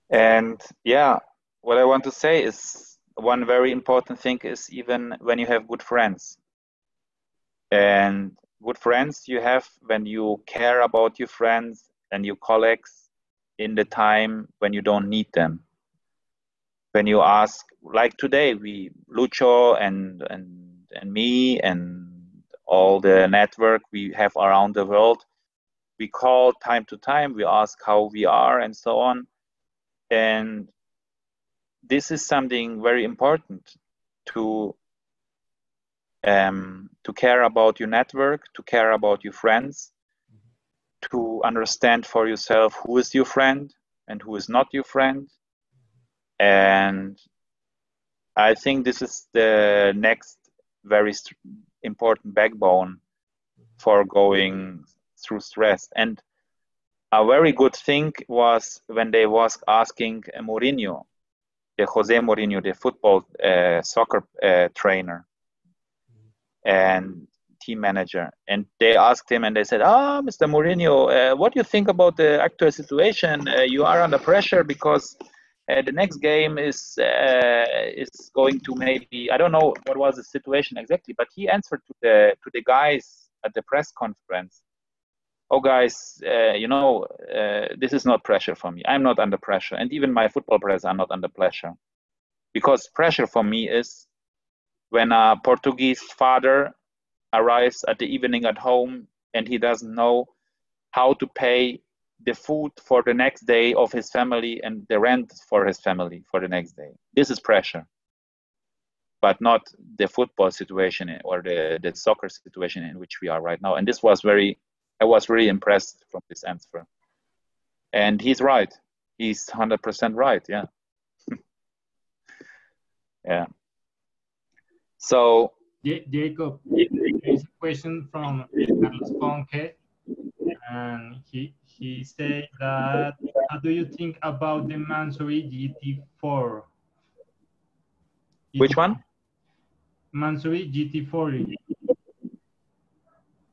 And yeah, what I want to say is one very important thing is even when you have good friends. And good friends you have when you care about your friends and your colleagues in the time when you don't need them. When you ask, like today, Lucho and me and all the network we have around the world, we call time to time, we ask how we are and so on. And this is something very important to care about your network, to care about your friends, to understand for yourself who is your friend and who is not your friend. And I think this is the next very important backbone for going through stress. And a very good thing was when they was asking Mourinho, Jose Mourinho, the football soccer trainer and team manager, and they asked him and they said, Mr. Mourinho, what do you think about the actual situation? You are under pressure because the next game is going to maybe, I don't know what was the situation exactly, but he answered to the guys at the press conference, oh guys, this is not pressure for me. I'm not under pressure, and even my football players are not under pressure, because pressure for me is when a Portuguese father arrives at the evening at home and he doesn't know how to pay the food for the next day of his family and the rent for his family for the next day. This is pressure, but not the football situation or the soccer situation in which we are right now. And this was I was really impressed from this answer. And he's right. He's 100% right, yeah. Yeah. So, Jakob, there is a question from Carlos Ponke, and he said that, how do you think about the Mansory GT4? Which one? Mansory GT40.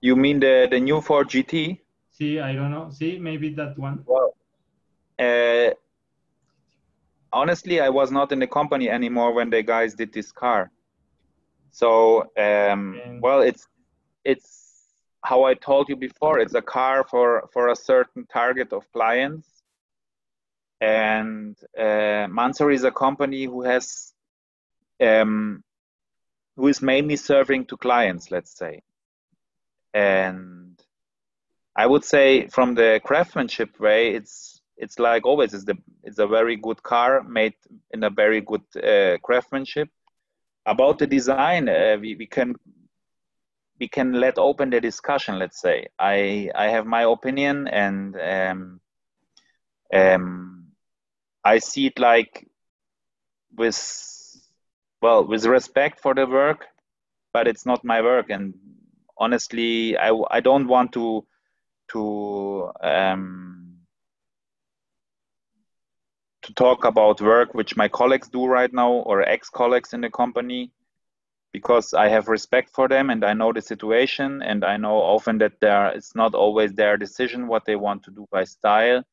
You mean the new Ford GT? See, I don't know. See, maybe that one. Well, honestly, I was not in the company anymore when the guys did this car. So, well, it's how I told you before. It's a car for a certain target of clients, and Mansory is a company who is mainly serving to clients, let's say. And I would say from the craftsmanship way, it's like always, it's a very good car made in a very good craftsmanship. About the design, we can let open the discussion. Let's say I have my opinion, and I see it like with respect for the work, but it's not my work. And honestly, I don't want to talk about work which my colleagues do right now or ex-colleagues in the company, because I have respect for them and I know the situation, and I know often that it's not always their decision what they want to do by style.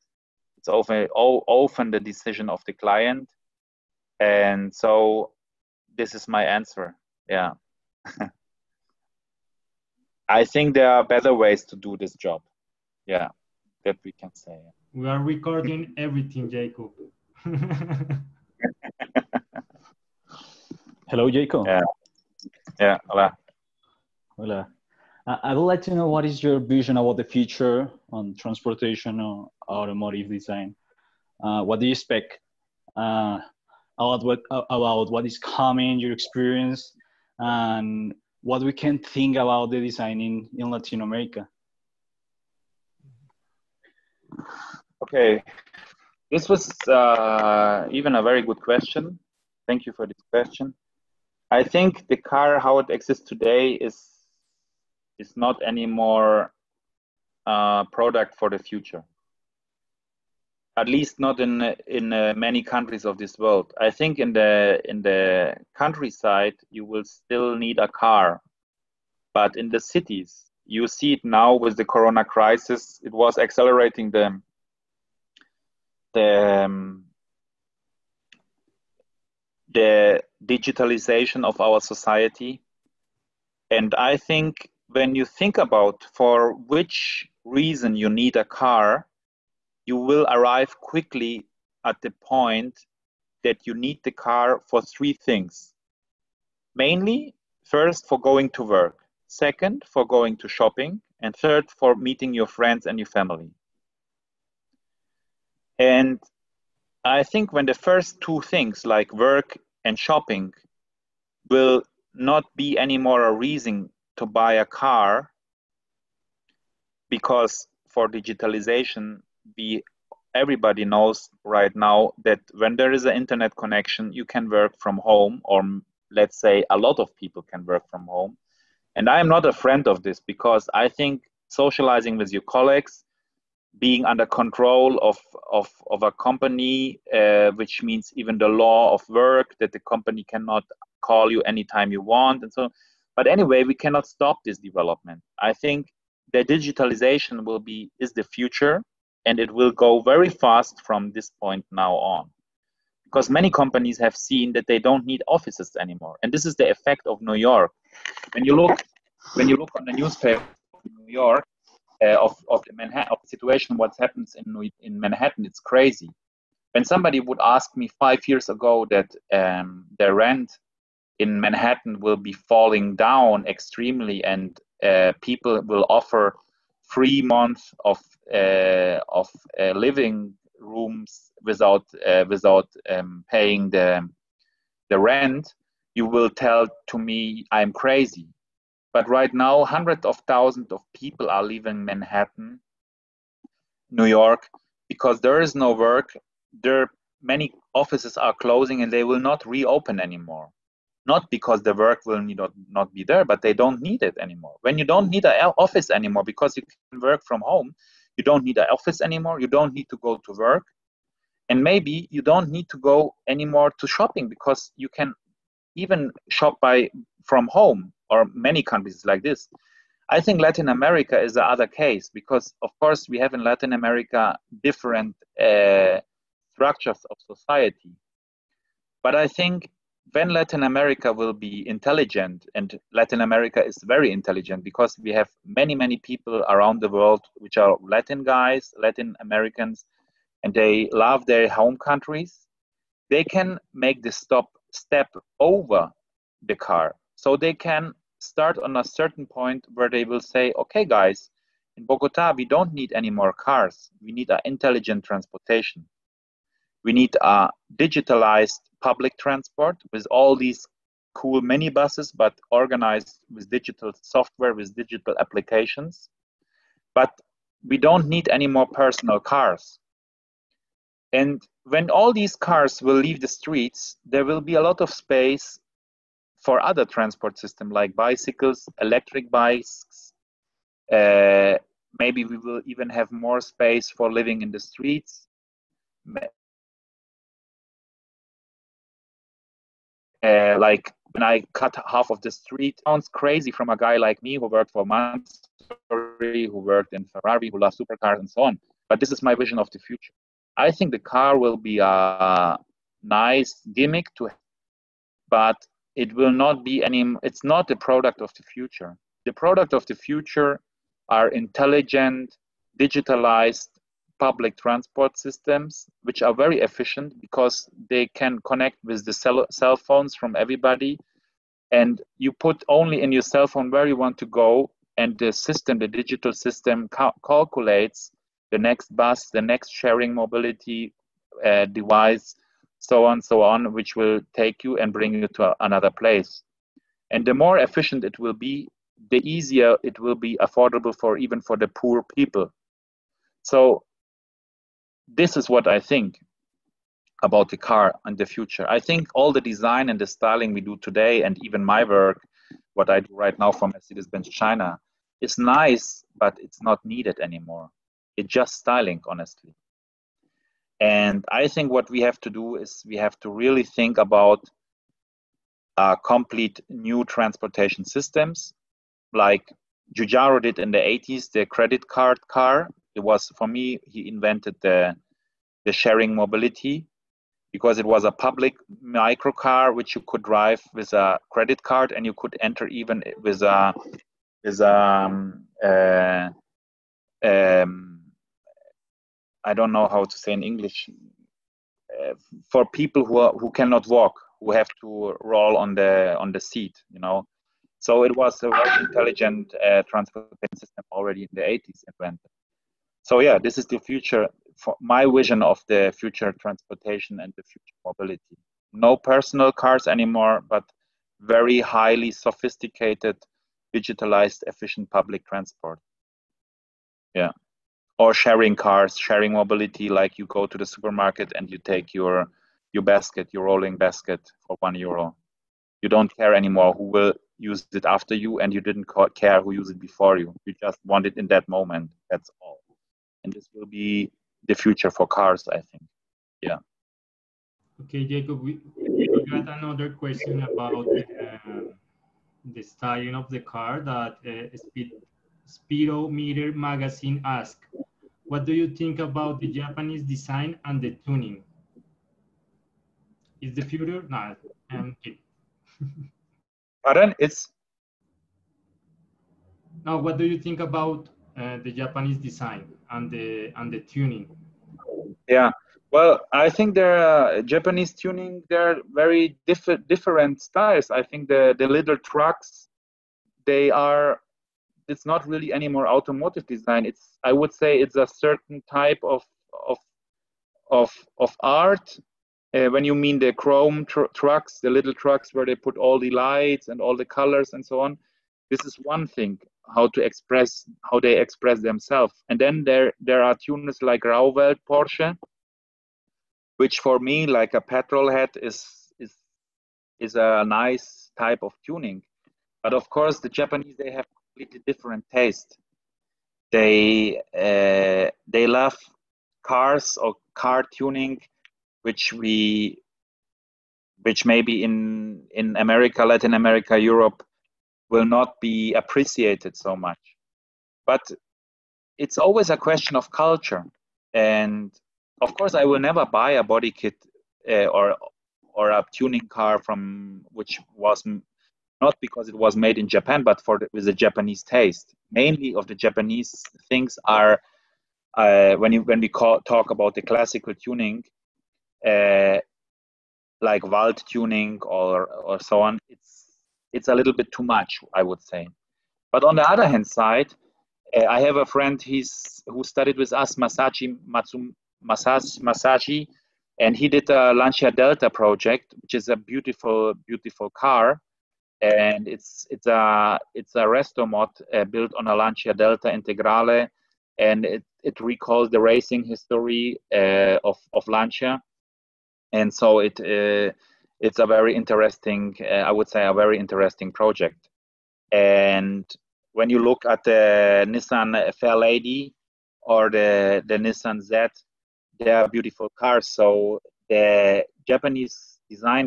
It's often the decision of the client. And so this is my answer. Yeah. I think there are better ways to do this job. Yeah, that we can say. We are recording everything, Jakob. Hello, Jakob. Yeah, hola. Hola. I would like to know what is your vision about the future on transportation or automotive design. What do you expect about what is coming, your experience, and what we can think about the design in Latin America? Okay, this was even a very good question. Thank you for this question. I think the car, how it exists today, is not anymore a product for the future. At least not in many countries of this world. I think in the countryside you will still need a car, but in the cities you see it now with the Corona crisis. It was accelerating the digitalization of our society, and I think when you think about for which reason you need a car, you will arrive quickly at the point that you need the car for three things. Mainly, first, for going to work. Second, for going to shopping. And third, for meeting your friends and your family. And I think when the first two things, like work and shopping, will not be anymore a reason to buy a car, because for digitalization, everybody knows right now that when there is an internet connection, you can work from home, or let's say a lot of people can work from home. And I am not a friend of this, because I think socializing with your colleagues, being under control of a company, which means even the law of work, that the company cannot call you anytime you want, and so. But anyway, we cannot stop this development. I think the digitalization is the future, and it will go very fast from this point now on, because many companies have seen that they don't need offices anymore, and this is the effect of New York. When you look on the newspaper in New York of the situation, what happens in Manhattan, it's crazy. When somebody would ask me 5 years ago that the rent in Manhattan will be falling down extremely, and people will offer 3 months of living rooms without paying the rent, you will tell to me I'm crazy. But right now, hundreds of thousands of people are leaving Manhattan, New York, because there is no work. Many offices are closing, and they will not reopen anymore. Not because the work will not be there, but they don't need it anymore. When you don't need an office anymore because you can work from home, you don't need an office anymore, you don't need to go to work, and maybe you don't need to go anymore to shopping, because you can even shop from home, or many countries like this. I think Latin America is the other case, because of course we have in Latin America different structures of society. But I think when Latin America will be intelligent, and Latin America is very intelligent, because we have many people around the world which are Latin guys, Latin Americans, and they love their home countries, they can make the step over the car. So they can start on a certain point where they will say, okay guys, in Bogota we don't need any more cars, we need an intelligent transportation. We need a digitalized public transport with all these cool minibuses, but organized with digital software, with digital applications. But we don't need any more personal cars. And when all these cars will leave the streets, there will be a lot of space for other transport systems like bicycles, electric bikes. Maybe we will even have more space for living in the streets. Like when I cut half of the street. Sounds crazy from a guy like me who worked for Mansory, who worked in Ferrari, who loves supercars and so on. But this is my vision of the future. I think the car will be a nice gimmick to, but it will not be it's not the product of the future. The product of the future are intelligent, digitalized public transport systems, which are very efficient because they can connect with the cell phones from everybody. And you put only in your cell phone where you want to go, and the system, the digital system, calculates the next bus, the next sharing mobility device, so on, which will take you and bring you to another place. And the more efficient it will be, the easier it will be affordable for even for the poor people. So this is what I think about the car and the future. I think all the design and the styling we do today, and even my work, what I do right now for Mercedes-Benz China, is nice, but it's not needed anymore. It's just styling, honestly. And I think what we have to do is we have to really think about complete new transportation systems, like Giugiaro did in the 80s, the credit card car. It was, for me, he invented the sharing mobility, because it was a public micro car which you could drive with a credit card, and you could enter even with a I don't know how to say in English, for people who cannot walk, who have to roll on the seat, you know. So it was a very intelligent transportation system already in the 80s invented. So yeah, this is the future, for my vision of the future transportation and the future mobility. No personal cars anymore, but very highly sophisticated, digitalized, efficient public transport. Yeah. Or sharing cars, sharing mobility, like you go to the supermarket and you take your basket, your rolling basket for €1. You don't care anymore who will use it after you, and you didn't care who used it before you. You just want it in that moment. That's all. And this will be the future for cars, I think. Yeah. Okay, Jakob, we got another question about the styling of the car that Speedometer magazine asked. What do you think about the Japanese design and the tuning? Is the future? No, I'm kidding. Pardon? No, what do you think about the Japanese design and the tuning? Yeah, well, I think there Japanese tuning, they're very different styles. I think the little trucks, it's not really any more automotive design. I would say it's a certain type of art. When you mean the chrome trucks, the little trucks where they put all the lights and all the colors and so on, this is one thing, how they express themselves. And then there are tuners like Rauwelt Porsche, which for me, like a petrol head, is a nice type of tuning. But of course, the Japanese, they have completely different taste. They love cars or car tuning, which maybe in America, Latin America, Europe, will not be appreciated so much. But it's always a question of culture. And of course, I will never buy a body kit or a tuning car which was not because it was made in Japan, but with a Japanese taste. Mainly of the Japanese things are when we talk about the classical tuning, like Wald tuning or so on. It's a little bit too much, I would say. But on the other hand side, I have a friend who studied with us, Masashi, and he did a Lancia Delta project, which is a beautiful, beautiful car, and it's a resto mod built on a Lancia Delta Integrale, and it recalls the racing history of Lancia, and so it's a very interesting, I would say, a very interesting project. And when you look at the Nissan Fairlady or the Nissan Z, they are beautiful cars. So the Japanese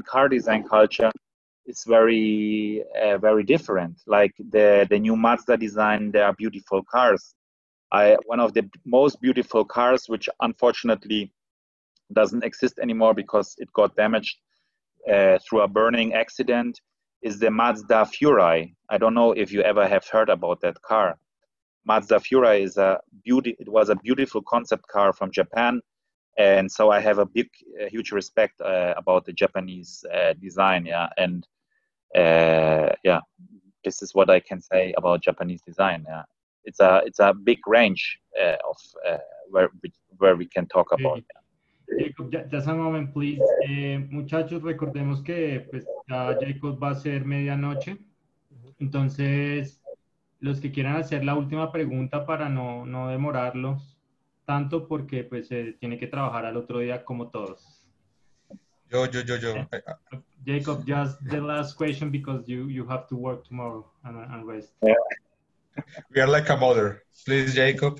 car design culture is very different. Like the new Mazda design, they are beautiful cars. One of the most beautiful cars, which unfortunately doesn't exist anymore because it got damaged through a burning accident, is the Mazda Furai. I don't know if you ever have heard about that car. Mazda Furai is it was a beautiful concept car from Japan. And so I have a huge respect about the Japanese design. Yeah. And yeah, this is what I can say about Japanese design. Yeah. It's a big range of where we can talk about. Yeah. Jacob, just a moment, please. Muchachos, recordemos que pues, ya Jacob va a ser medianoche. Entonces, los que quieran hacer la última pregunta para no demorarlos tanto, porque pues tiene que trabajar al otro día como todos. Yo. Jacob, just the last question because you have to work tomorrow and rest. Yeah. We are like a mother. Please, Jacob.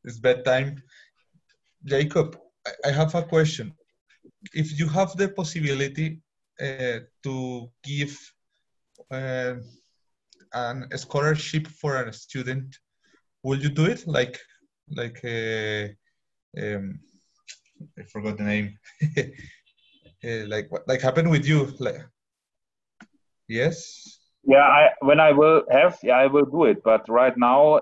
It's bedtime. Jacob, I have a question. If you have the possibility to give a scholarship for a student, will you do it? Like I forgot the name. Like happened with you? Like, yes. Yeah, when I will have, I will do it. But right now,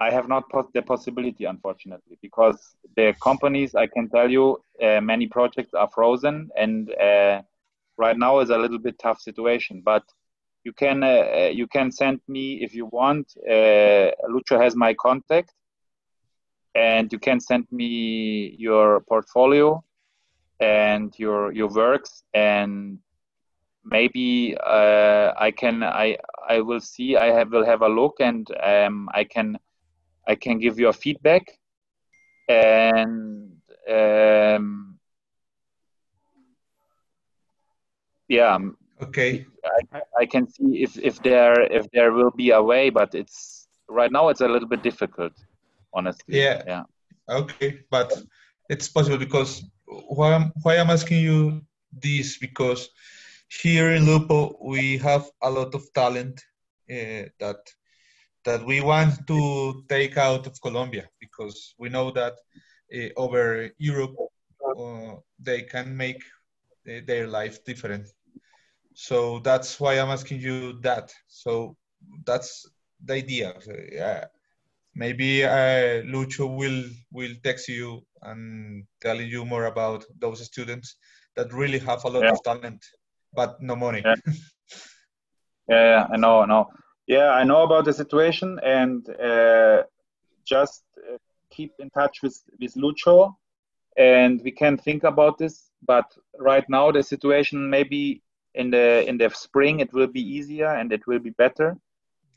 I have not the possibility, unfortunately, because the companies, I can tell you, many projects are frozen, and right now is a little bit tough situation. But you can send me if you want. Lucho has my contact, and you can send me your portfolio and your works, and maybe I will see. will have a look, and I can give you a feedback, and yeah. Okay. I can see if there will be a way, but it's right now it's a little bit difficult, honestly. Yeah. Okay, but it's possible because why I'm asking you this, because here in Lupo we have a lot of talent that we want to take out of Colombia, because we know that over Europe they can make their life different. So that's why I'm asking you that. So that's the idea. So, maybe Lucho will text you and telling you more about those students that really have a lot of talent, but no money. Yeah, I know. Yeah, I know about the situation, and just keep in touch with Lucho, and we can think about this. But right now, the situation, maybe in the spring it will be easier and it will be better.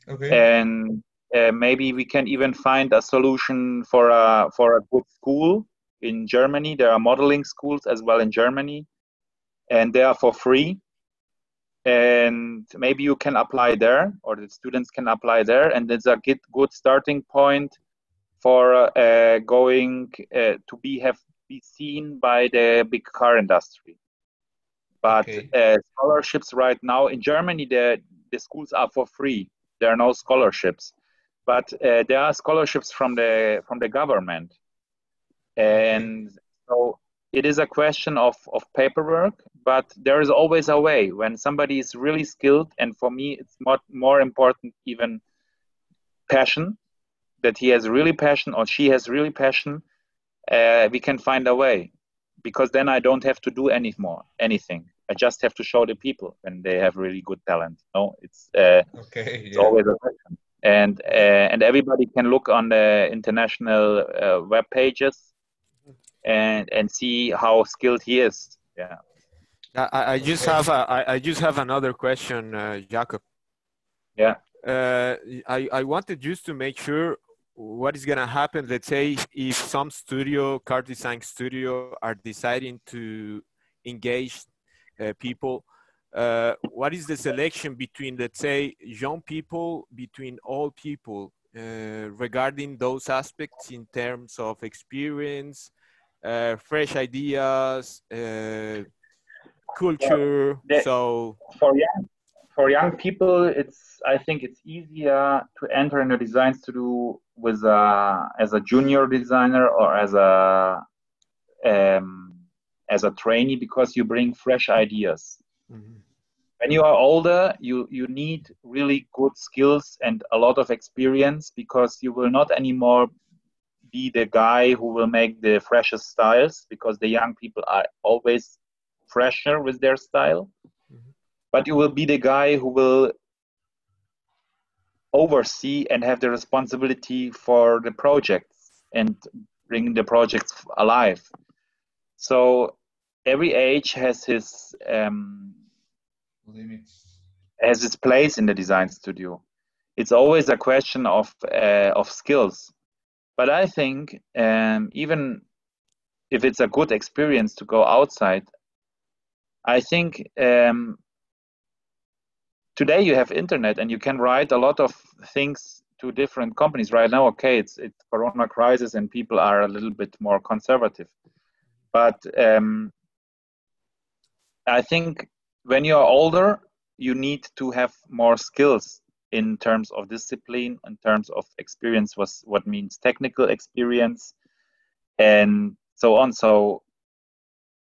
Okay. And maybe we can even find a solution for a good school in Germany. There are modeling schools as well in Germany, and they are for free. And maybe you can apply there, or the students can apply there, and it's a good starting point for going to be seen by the big car industry. But scholarships right now in Germany, the schools are for free. There are no scholarships, but there are scholarships from the government, and so it is a question of paperwork. But there is always a way when somebody is really skilled, and for me, it's more important even passion. That he has really passion or she has really passion. We can find a way, because then I don't have to do anything. I just have to show the people when they have really good talent. No, it's always a question. And everybody can look on the international web pages and see how skilled he is. Yeah. I just have another question, Jakob. Yeah. I wanted just to make sure what is going to happen. Let's say if some car design studio are deciding to engage people, what is the selection between, let's say, young people, between old people, regarding those aspects in terms of experience, fresh ideas, culture. The- So for young people, I think it's easier to enter in a design studio with as a junior designer or as a trainee, because you bring fresh ideas. mhm. When you are older, you need really good skills and a lot of experience, because you will not anymore be the guy who will make the freshest styles, because the young people are always fresher with their style. Mhm. But you will be the guy who will oversee and have the responsibility for the projects and bring the projects alive. So every age has his Limits. place in the design studio. It's always a question of skills. But I think even if it's a good experience to go outside, I think today you have internet and you can write a lot of things to different companies. Right now, okay, it's Corona crisis and people are a little bit more conservative. But I think when you're older, you need to have more skills in terms of discipline, in terms of experience, what means technical experience, and so on. So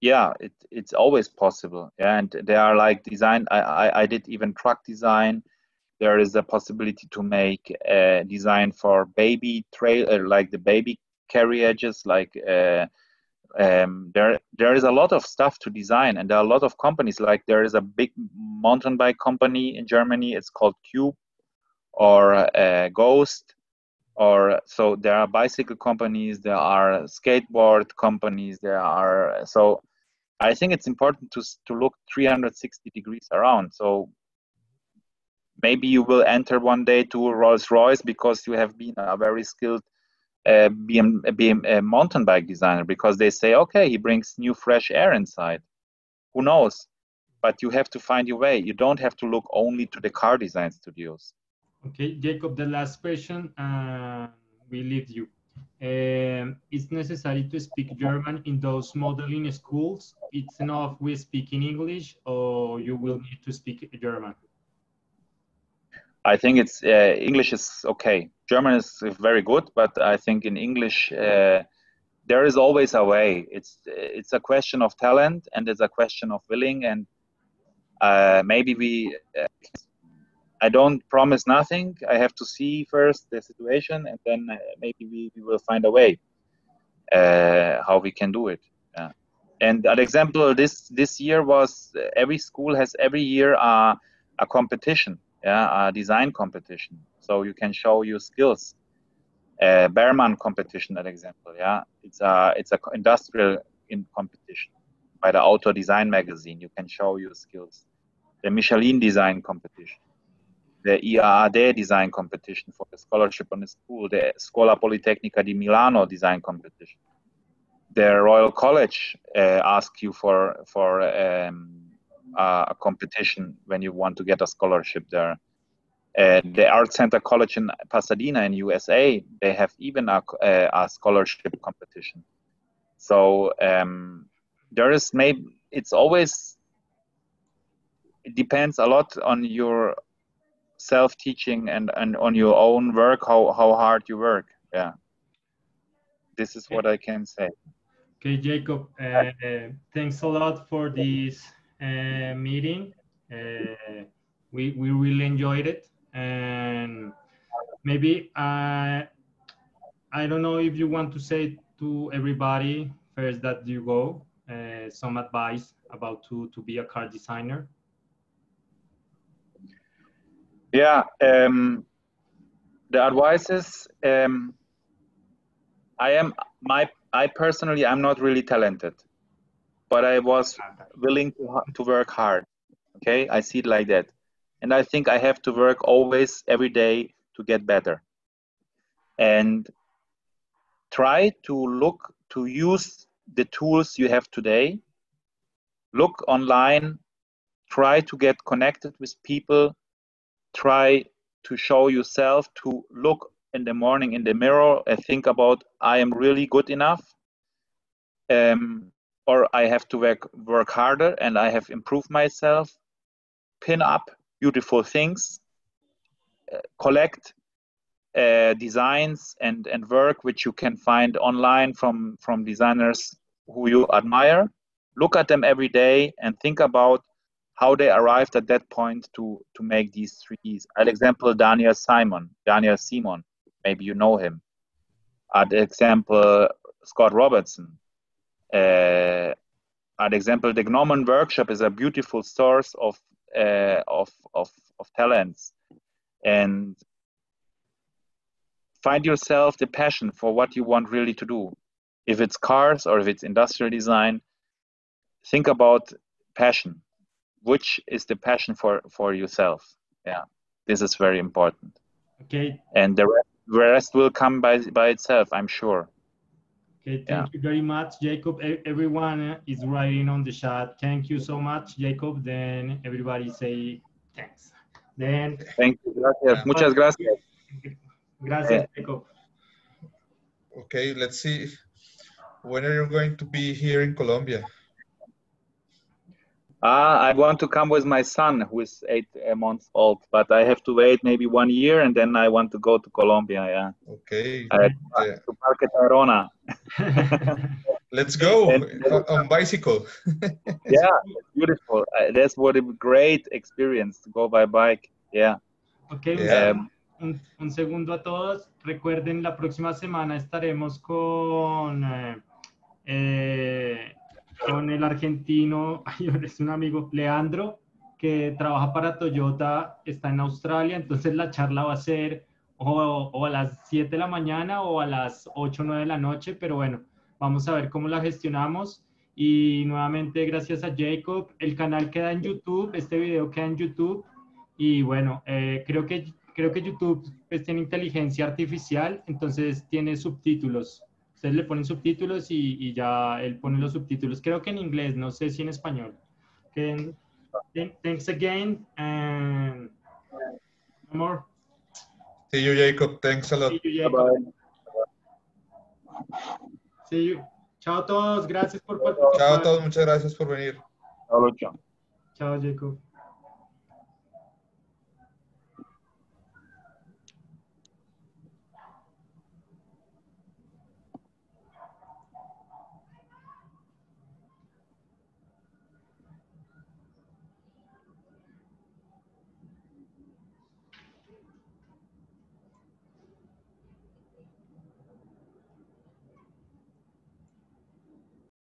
yeah, it's always possible. Yeah, and there are like design. I did even truck design. There is a possibility to make design for baby trailer, like the baby carriages. Like there is a lot of stuff to design, and there are a lot of companies. Like there is a big mountain bike company in Germany. It's called Cube or Ghost. Or so there are bicycle companies, there are skateboard companies, there are. So I think it's important to look 360 degrees around. So maybe you will enter one day to Rolls-Royce because you have been a very skilled mountain bike designer, because they say, okay, he brings new fresh air inside. Who knows? But you have to find your way. You don't have to look only to the car design studios. Okay, Jacob, the last question, we leave you. It's necessary to speak German in those modeling schools? It's enough we speak in English, or you will need to speak German? I think it's English is okay. German is very good, but I think in English there is always a way. It's a question of talent, and it's a question of willing, and maybe we. I don't promise nothing. I have to see first the situation, and then maybe we will find a way how we can do it. Yeah. And an example this year was every school has every year a competition, yeah, a design competition. So you can show your skills. Behrman competition, an example, yeah, it's a industrial competition by the Auto Design magazine. You can show your skills. The Michelin design competition, the IAAD design competition for the scholarship on the school, the Scuola Politecnica di Milano design competition. The Royal College asks you for a competition when you want to get a scholarship there. The Art Center College in Pasadena in USA, they have even a scholarship competition. So there is it's always, it depends a lot on your self-teaching and on your own work, how hard you work. Yeah, this is what I can say. Okay, Jacob, thanks a lot for this meeting. We really enjoyed it, and maybe I don't know if you want to say to everybody first that you go some advice about to be a car designer. Yeah, the advice is I personally, I'm not really talented, but I was willing to work hard. Okay, I see it like that. And I think I have to work always, every day, to get better. And try to use the tools you have today. Look online, try to get connected with people, try to show yourself, to look in the morning in the mirror and think about, I am really good enough. or I have to work harder and I have improved myself, pin up beautiful things, collect designs and work which you can find online from designers who you admire. Look at them every day and think about how they arrived at that point to make these 3Ds. An example, Daniel Simon, maybe you know him. An example, Scott Robertson. An example, the Gnomon Workshop is a beautiful source of talents. And find yourself the passion for what you want really to do. If it's cars or if it's industrial design, think about passion. Which is the passion for yourself? Yeah, this is very important. Okay. And the rest will come by itself, I'm sure. Okay, thank you very much, Jakob. Everyone is writing on the chat. Thank you so much, Jakob. Then everybody say thanks. Then thank you, gracias. Muchas gracias. Gracias, Jakob. Okay, let's see. When are you going to be here in Colombia? I want to come with my son, who is 8 months old, but I have to wait maybe 1 year, and then I want to go to Colombia. Yeah. Okay. To Parque Tayrona. Let's go on bicycle. Yeah, it's beautiful. That's what a great experience to go by bike. Yeah. Okay. Un segundo a todos. Recuerden, la próxima semana estaremos con el argentino, es un amigo, Leandro, que trabaja para Toyota, está en Australia, entonces la charla va a ser o a las 7 de la mañana o a las 8 o 9 de la noche, pero bueno, vamos a ver cómo la gestionamos. Y nuevamente gracias a Jakob, el canal queda en YouTube, este video queda en YouTube, y bueno, creo que YouTube pues, tiene inteligencia artificial, entonces tiene subtítulos. Ustedes le ponen subtítulos y ya él pone los subtítulos. Creo que en inglés, no sé si en español. Okay. Thanks again. And no more. See you, Jakob. Thanks a lot. See you, Jakob. See you. Chao a todos. Gracias por participar. Chao a todos. Muchas gracias por venir. Chao, Lucho. Chao, Jakob.